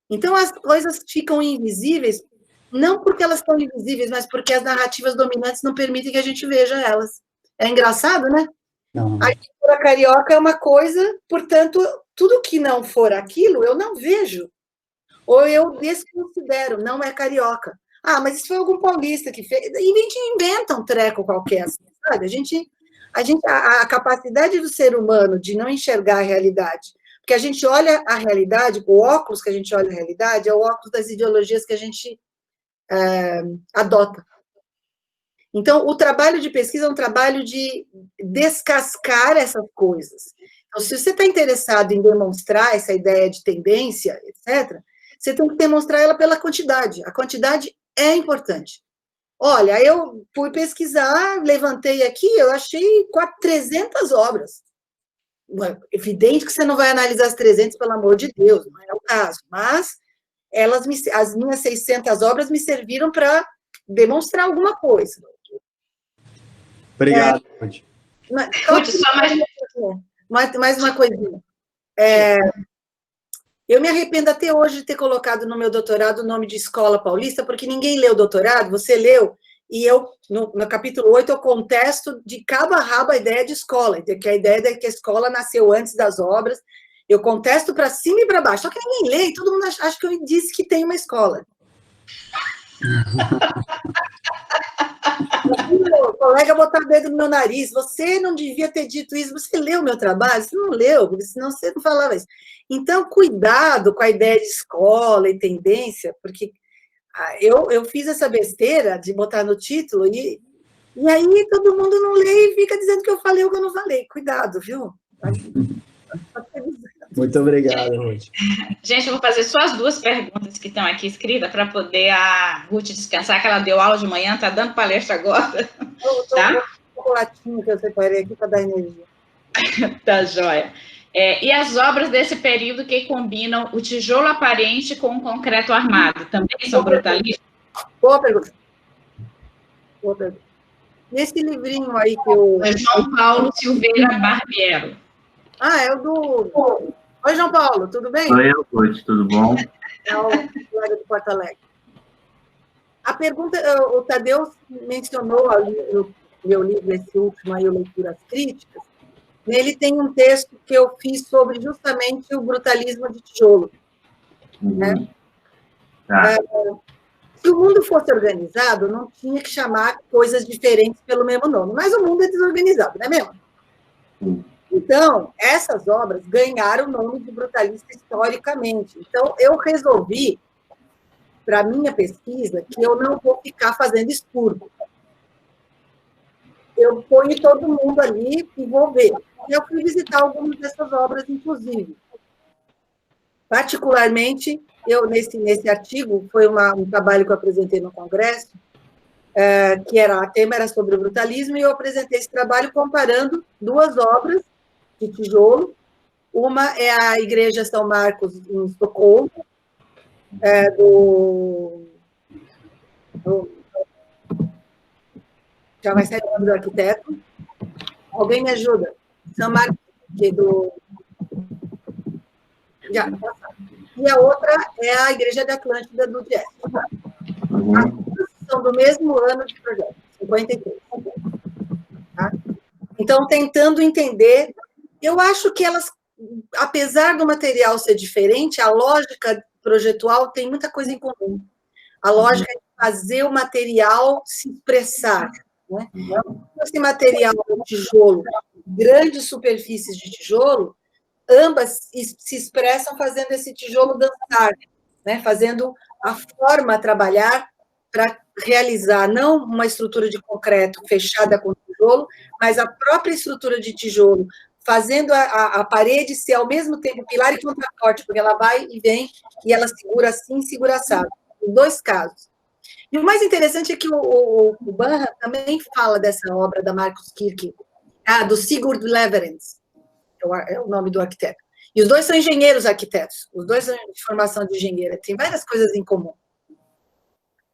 Então, as coisas ficam invisíveis, não porque elas estão invisíveis, mas porque as narrativas dominantes não permitem que a gente veja elas. É engraçado, né? Não. A arquitetura carioca é uma coisa, portanto, tudo que não for aquilo, eu não vejo. Ou eu desconsidero, não é carioca. Mas isso foi algum paulista que fez. E a gente inventa um treco qualquer, assim, sabe? A capacidade do ser humano de não enxergar a realidade, porque a gente olha a realidade, o óculos que a gente olha a realidade é o óculos das ideologias que a gente adota. Então, o trabalho de pesquisa é um trabalho de descascar essas coisas. Então, se você está interessado em demonstrar essa ideia de tendência, etc., você tem que demonstrar ela pela quantidade. A quantidade é importante. Olha, eu fui pesquisar, levantei aqui, eu achei 300 obras. É evidente que você não vai analisar as 300, pelo amor de Deus, não é o caso. Mas as minhas 600 obras me serviram para demonstrar alguma coisa. Obrigado, Ruth. Ruth, só mais uma coisinha. Eu me arrependo até hoje de ter colocado no meu doutorado o nome de Escola Paulista, porque ninguém leu o doutorado, você leu, e eu, no capítulo 8, eu contesto de cabo a rabo a ideia de escola, que a ideia de que a escola nasceu antes das obras, eu contesto para cima e para baixo, só que ninguém lê, e todo mundo acha que eu disse que tem uma escola. O colega botar o dedo no meu nariz, você não devia ter dito isso, você leu o meu trabalho? Você não leu, senão você não falava isso. Então, cuidado com a ideia de escola e tendência, porque eu fiz essa besteira de botar no título, e aí todo mundo não lê e fica dizendo que eu falei o que eu não falei. Cuidado, viu? Muito obrigado, Ruth. Gente, eu vou fazer só as 2 perguntas que estão aqui escritas para poder a Ruth descansar, que ela deu aula de manhã, está dando palestra agora. Tá? Um chocolatinho que eu separei aqui para dar energia. Tá joia. E as obras desse período que combinam o tijolo aparente com o concreto armado, também são brutalistas? Boa pergunta. Nesse livrinho aí que eu... É João Paulo Silveira Barbiero. É o do... Oi, João Paulo, tudo bem? Oi, Ruth, tudo bom? É o colega do Porto Alegre. A pergunta, o Tadeu mencionou ali no meu livro, esse último aí, Leituras Críticas, nele tem um texto que eu fiz sobre justamente o brutalismo de tijolo. Né? Tá. Se o mundo fosse organizado, não tinha que chamar coisas diferentes pelo mesmo nome, mas o mundo é desorganizado, não é mesmo? Sim. Então, essas obras ganharam o nome de brutalista historicamente. Então, eu resolvi, para a minha pesquisa, que eu não vou ficar fazendo expurgo. Eu ponho todo mundo ali e vou ver. Eu fui visitar algumas dessas obras, inclusive. Particularmente, eu, nesse artigo, foi um trabalho que eu apresentei no Congresso, que o tema era sobre o brutalismo, e eu apresentei esse trabalho comparando 2 obras de tijolo. Uma é a Igreja São Marcos, em Estocolmo, já vai sair o nome do arquiteto. Alguém me ajuda? São Marcos, e a outra é a Igreja da Atlântida, do Jazz. São do mesmo ano de projeto, 53. Tá? Então, tentando entender, eu acho que elas, apesar do material ser diferente, a lógica projetual tem muita coisa em comum. A lógica é fazer o material se expressar. Né? Esse material de tijolo, grandes superfícies de tijolo, ambas se expressam fazendo esse tijolo dançar, né? Fazendo a forma trabalhar para realizar não uma estrutura de concreto fechada com tijolo, mas a própria estrutura de tijolo, fazendo a parede ser ao mesmo tempo pilar e contraforte, porque ela vai e vem, e ela segura assim, segura assado. Em 2 casos. E o mais interessante é que o Banham também fala dessa obra da Marcus Kirk, do Sigurd Leverens, é o nome do arquiteto. E os dois são engenheiros arquitetos, os dois são de formação de engenheiro, tem várias coisas em comum.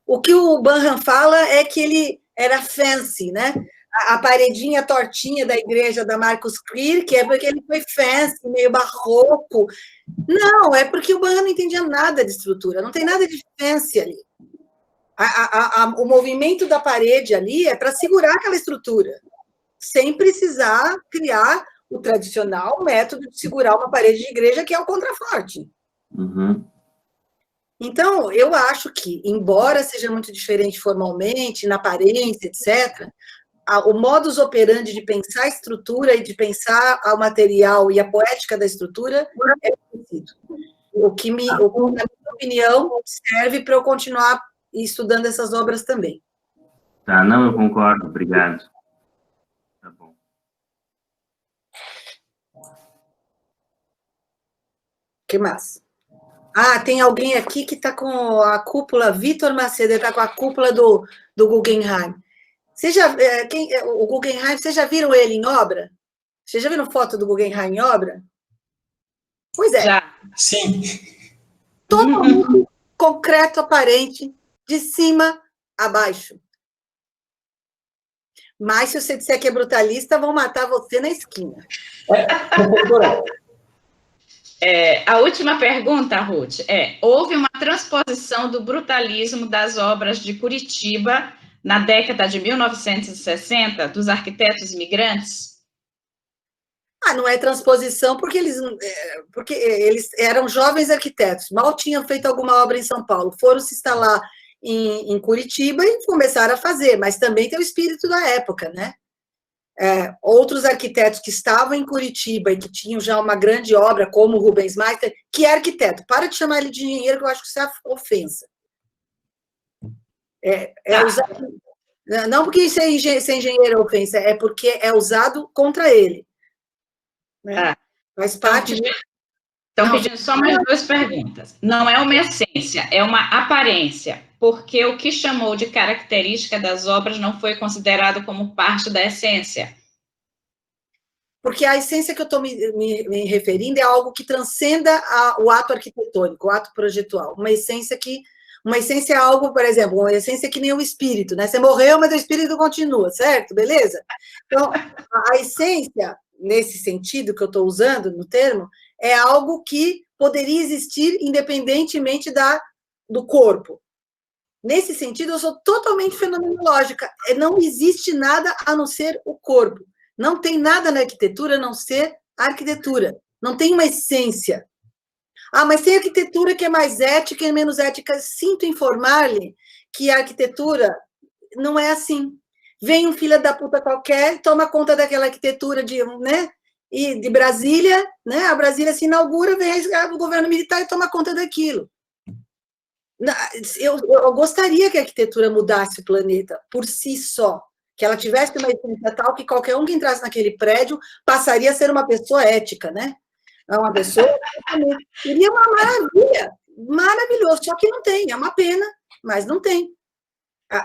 O que o Banham fala é que ele era fancy, né? A paredinha tortinha da igreja da Marcus Kirk é porque ele foi fancy, meio barroco. Não, é porque o Banham não entendia nada de estrutura, não tem nada de fancy ali. O movimento da parede ali é para segurar aquela estrutura, sem precisar criar o tradicional método de segurar uma parede de igreja, que é o contraforte. Uhum. Então, eu acho que, embora seja muito diferente formalmente, na aparência, etc., o modus operandi de pensar a estrutura e de pensar o material e a poética da estrutura é parecido. O que, na minha opinião, serve para eu continuar estudando essas obras também. Tá, não, eu concordo, obrigado. Tá bom. O que mais? Tem alguém aqui que está com a cúpula, Vitor Macedo, está com a cúpula do Guggenheim. O Guggenheim, vocês já viram ele em obra? Vocês já viram foto do Guggenheim em obra? Pois é. Já. Sim. Totalmente concreto, aparente, de cima a baixo. Mas se você disser que é brutalista, vão matar você na esquina. A última pergunta, Ruth, houve uma transposição do brutalismo das obras de Curitiba na década de 1960, dos arquitetos imigrantes? Não é transposição, porque eles eram jovens arquitetos, mal tinham feito alguma obra em São Paulo, foram se instalar em Curitiba e começaram a fazer, mas também tem o espírito da época, né? Outros arquitetos que estavam em Curitiba e que tinham já uma grande obra, como o Rubens Meister, que é arquiteto. Para de chamar ele de engenheiro, que eu acho que isso é ofensa. Não porque ser engenheiro é ofensa, é porque é usado contra ele. Né? Faz parte... Estão pedindo só mais 2 perguntas. Não é uma essência, é uma aparência, porque o que chamou de característica das obras não foi considerado como parte da essência. Porque a essência que eu estou me referindo é algo que transcenda o ato arquitetônico, o ato projetual. Uma essência é algo, por exemplo, uma essência que nem o espírito, né? Você morreu, mas o espírito continua, certo? Beleza? Então, a essência, nesse sentido que eu estou usando no termo, é algo que poderia existir independentemente do corpo. Nesse sentido, eu sou totalmente fenomenológica. Não existe nada a não ser o corpo. Não tem nada na arquitetura a não ser a arquitetura. Não tem uma essência. Mas tem arquitetura que é mais ética e menos ética. Sinto informar-lhe que a arquitetura não é assim. Vem um filho da puta qualquer, toma conta daquela arquitetura de Brasília, né? A Brasília se inaugura, vem o governo militar e toma conta daquilo. Eu gostaria que a arquitetura mudasse o planeta por si só, que ela tivesse uma essência tal que qualquer um que entrasse naquele prédio passaria a ser uma pessoa ética, né? Uma pessoa... Seria uma maravilha, maravilhoso, só que não tem, é uma pena, mas não tem.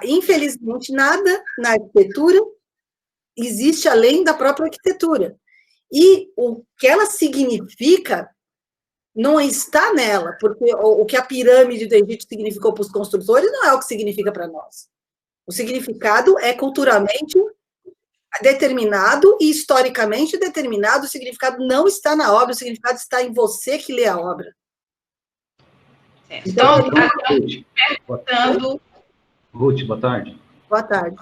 Infelizmente, nada na arquitetura existe além da própria arquitetura. E o que ela significa não está nela, porque o que a pirâmide do Egito significou para os construtores não é o que significa para nós. O significado é culturalmente determinado e historicamente determinado, o significado não está na obra, o significado está em você que lê a obra. Então, perguntando... Ruth, boa tarde. Boa tarde.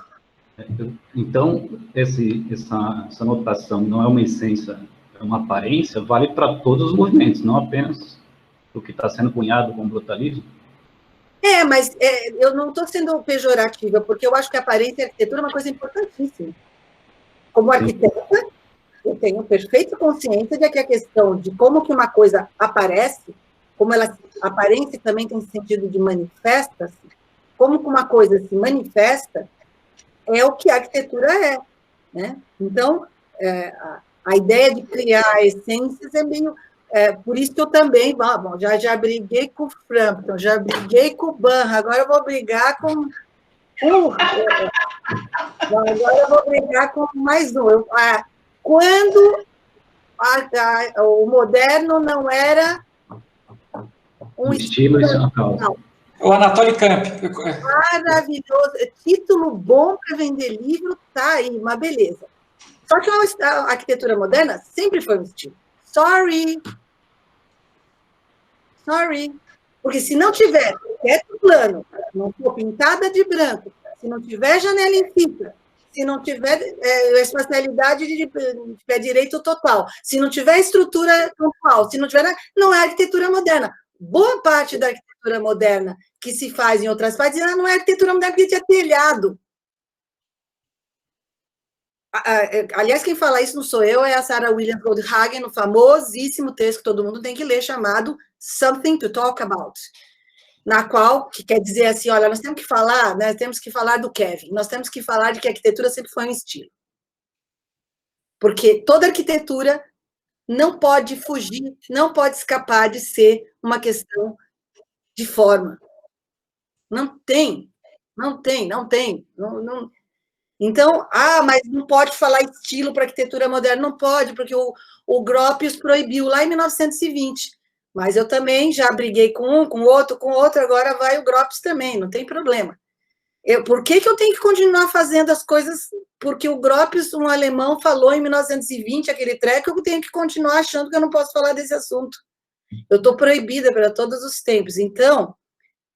Então, essa notação não é uma essência, é uma aparência, vale para todos os movimentos, não apenas o que está sendo cunhado com o brutalismo? Mas eu não estou sendo pejorativa, porque eu acho que a aparência e a arquitetura é uma coisa importantíssima. Como arquiteta, eu tenho perfeita consciência de que a questão de como que uma coisa aparece, como ela aparência também tem sentido de manifesta-se, como que uma coisa se manifesta, é o que a arquitetura é, né? Então, a ideia de criar essências é meio... por isso que eu também, bom, já briguei com o Frampton, já briguei com o Banha, agora eu vou brigar com... agora eu vou brigar com mais um. Quando o moderno não era um estilo e uma causa. O Anatoly Camp. Maravilhoso. Título bom para vender livro, tá aí, uma beleza. Só que a arquitetura moderna sempre foi um estilo. Sorry. Porque se não tiver teto plano, não for pintada de branco, se não tiver janela em fita, se não tiver espacialidade de tiver direito total, se não tiver estrutura pontual, se não tiver... Não é arquitetura moderna. Boa parte da arquitetura moderna que se faz em outras partes não é arquitetura moderna porque tinha telhado. Aliás, quem fala isso não sou eu, é a Sarah Williams Goldhagen, no famosíssimo texto que todo mundo tem que ler, chamado Something to Talk About, na qual, que quer dizer assim, olha, nós temos que falar do Kevin, nós temos que falar de que a arquitetura sempre foi um estilo. Porque toda arquitetura não pode fugir, não pode escapar de ser uma questão de forma. Não tem. Então, mas não pode falar estilo para arquitetura moderna, não pode, porque o Gropius proibiu lá em 1920. Mas eu também já briguei com um, com outro, agora vai o Gropius também, não tem problema. Por que eu tenho que continuar fazendo as coisas? Porque o Gropius, um alemão, falou em 1920, aquele treco, eu tenho que continuar achando que eu não posso falar desse assunto. Eu estou proibida para todos os tempos. Então,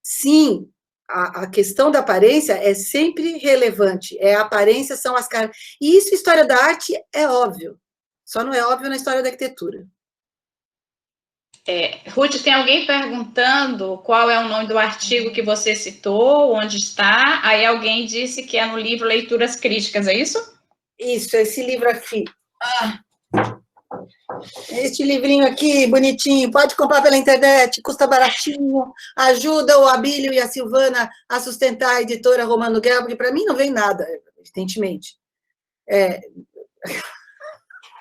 sim, a questão da aparência é sempre relevante. A aparência são as caras. E isso, história da arte, é óbvio. Só não é óbvio na história da arquitetura. Ruth, tem alguém perguntando qual é o nome do artigo que você citou, onde está. Aí alguém disse que é no livro Leituras Críticas, é isso? Isso, esse livro aqui. Este livrinho aqui, bonitinho, pode comprar pela internet, custa baratinho, ajuda o Abílio e a Silvana a sustentar a editora Romano Guerra, porque para mim não vem nada, evidentemente.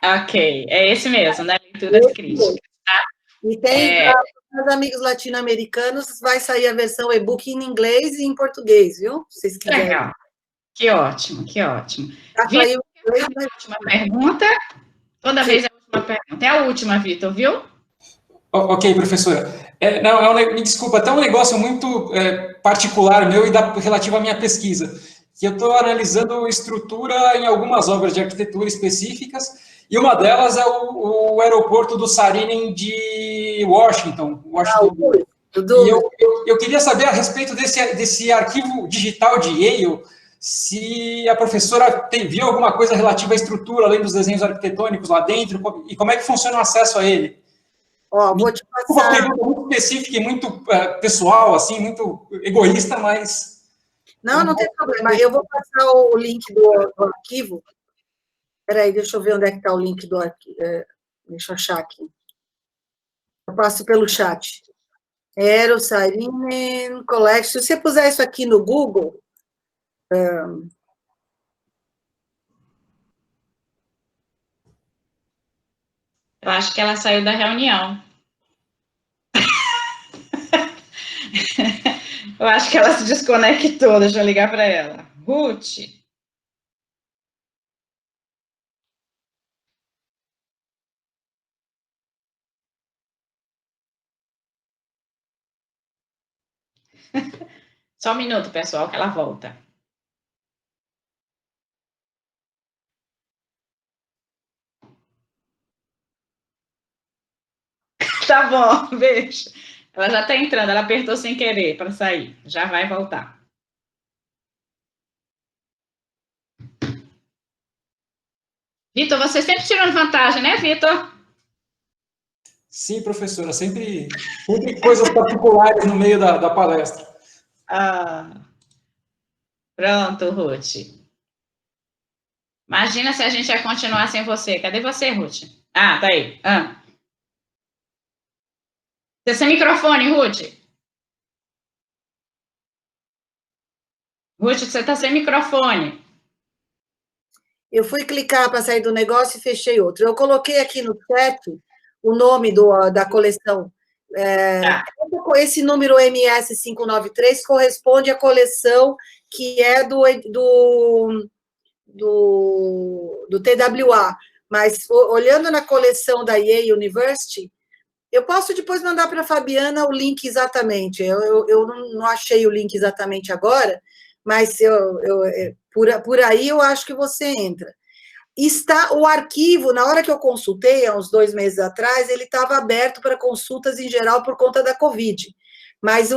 Ok, é esse mesmo, né? Leituras Críticas. Tá? E tem para os amigos latino-americanos, vai sair a versão e-book em inglês e em português, viu? Se vocês quiserem. Legal. Que ótimo. Tá, Vitor, a última pergunta. Toda vez é a última pergunta. É a última, Vitor, viu? Ok, professora. Me desculpa, até um negócio muito particular meu e relativo à minha pesquisa, que eu estou analisando estrutura em algumas obras de arquitetura específicas, e uma delas é o aeroporto do Saarinen de Washington. E eu queria saber a respeito desse arquivo digital de Yale, se a professora viu alguma coisa relativa à estrutura, além dos desenhos arquitetônicos lá dentro, e como é que funciona o acesso a ele. Vou te passar... Uma pergunta muito específica e muito pessoal, assim, muito egoísta, mas... Não tem problema. Eu vou passar o link do arquivo. Espera aí, deixa eu ver onde é que está o link do arquivo. Deixa eu achar aqui. Eu passo pelo chat. Aero Saarinen Collection. Se você puser isso aqui no Google... Eu acho que ela saiu da reunião. Eu acho que ela se desconectou. Deixa eu ligar para ela. Ruth. Só um minuto, pessoal, que ela volta. Tá bom, beijo. Ela já está entrando, ela apertou sem querer para sair. Já vai voltar. Vitor, você sempre tirando vantagem, né, Vitor? Sim, professora, sempre coisas particulares no meio da palestra. Pronto, Ruth. Imagina se a gente ia continuar sem você. Cadê você, Ruth? Ah, tá aí. Você sem microfone, Ruth. Ruth, você está sem microfone. Eu fui clicar para sair do negócio e fechei outro. Eu coloquei aqui no chat o nome da coleção. Esse número MS593 corresponde à coleção que é do TWA. Mas, olhando na coleção da Yale University, eu posso depois mandar para a Fabiana o link exatamente. Eu não achei o link exatamente agora, mas por aí eu acho que você entra. Está o arquivo, na hora que eu consultei, há uns 2 meses atrás, ele estava aberto para consultas em geral por conta da Covid, mas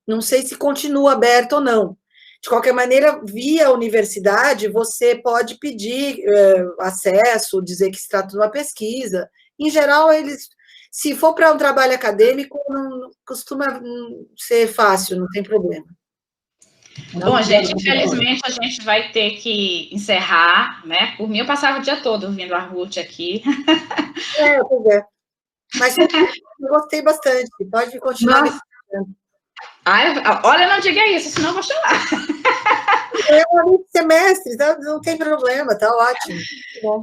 não sei se continua aberto ou não. De qualquer maneira, via universidade, você pode pedir acesso, dizer que se trata de uma pesquisa. Em geral, se for para um trabalho acadêmico, não costuma ser fácil, não tem problema. Bom, gente, infelizmente a gente vai ter que encerrar, né? Por mim, eu passava o dia todo ouvindo a Ruth aqui. Pois é. Mas eu gostei bastante, pode continuar me explicando. Olha, não diga isso, senão eu vou chorar. É um semestre, não tem problema, tá ótimo.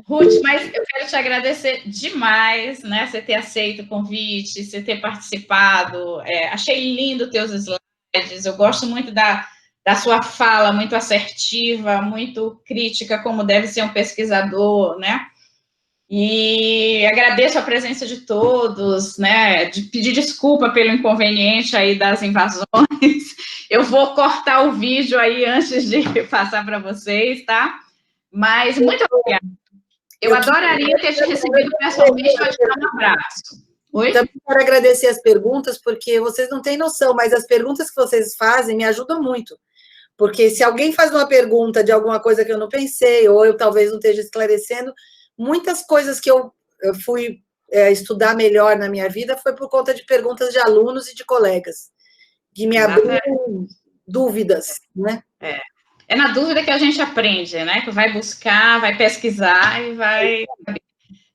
Ruth, mas eu quero te agradecer demais, né? Você ter aceito o convite, você ter participado. Achei lindo teus slides, eu gosto muito da sua fala, muito assertiva, muito crítica, como deve ser um pesquisador, né? E agradeço a presença de todos, né? De pedir desculpa pelo inconveniente aí das invasões. Eu vou cortar o vídeo aí antes de passar para vocês, tá? Mas muito obrigada. Eu adoraria ter te recebido pessoalmente para te dar um abraço. Oi? Também quero agradecer as perguntas, porque vocês não têm noção, mas as perguntas que vocês fazem me ajudam muito. Porque se alguém faz uma pergunta de alguma coisa que eu não pensei, ou eu talvez não esteja esclarecendo, muitas coisas que eu fui estudar melhor na minha vida foi por conta de perguntas de alunos e de colegas, que me abriram dúvidas, né? É na dúvida que a gente aprende, né? Que vai buscar, vai pesquisar e vai...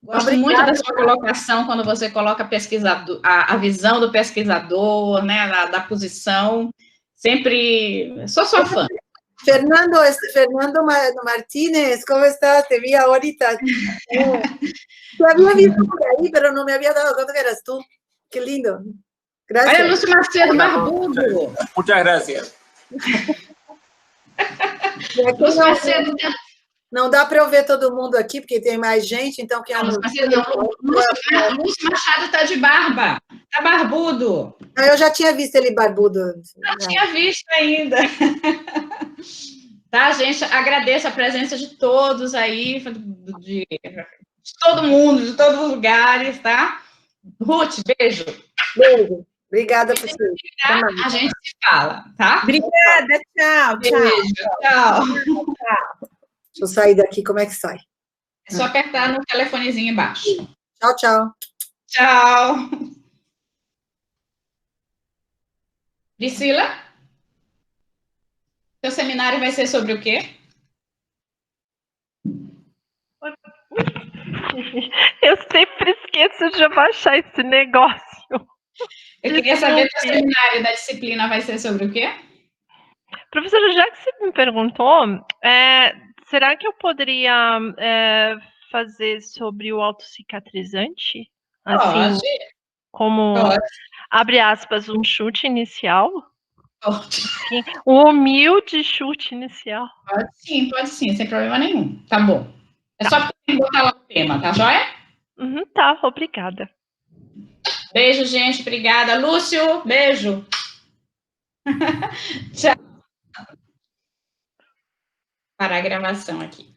Gosto muito da sua colocação, quando você coloca a visão do pesquisador, né? Da posição. Sempre sou sua fã. Fernando Martínez, ¿cómo estás? Te vi ahorita. Te había visto por ahí, pero no me había dado cuenta que eras tú. Qué lindo. Gracias. Olha, Lúcio Macedo Barbudo. Muchas gracias. Lúcio Macedo. Não dá para eu ver todo mundo aqui, porque tem mais gente, então... Lúcio Machado está de barba. Está barbudo. Eu já tinha visto ele barbudo. Não tinha visto ainda. Tá, gente? Agradeço a presença de todos aí, de todo mundo, de todos os lugares, tá? Ruth, beijo. Beijo. Obrigada por você. Tá? A gente se fala, tá? Obrigada, tchau. Beijo, tchau. Deixa eu sair daqui, como é que sai? É só apertar no telefonezinho embaixo. Tchau, tchau. Tchau. Priscila? Seu seminário vai ser sobre o quê? Eu sempre esqueço de abaixar esse negócio. Eu queria saber se o seminário da disciplina vai ser sobre o quê? Professora, já que você me perguntou, será que eu poderia fazer sobre o autocicatrizante? Assim, Pode. como, Pode. abre aspas, um chute inicial? Pode. Um humilde chute inicial. Pode sim, sem problema nenhum. Tá bom. É só porque botar lá o tema, tá joia? Tá, obrigada. Beijo, gente, obrigada. Lúcio, beijo. Tchau. Parar a gravação aqui.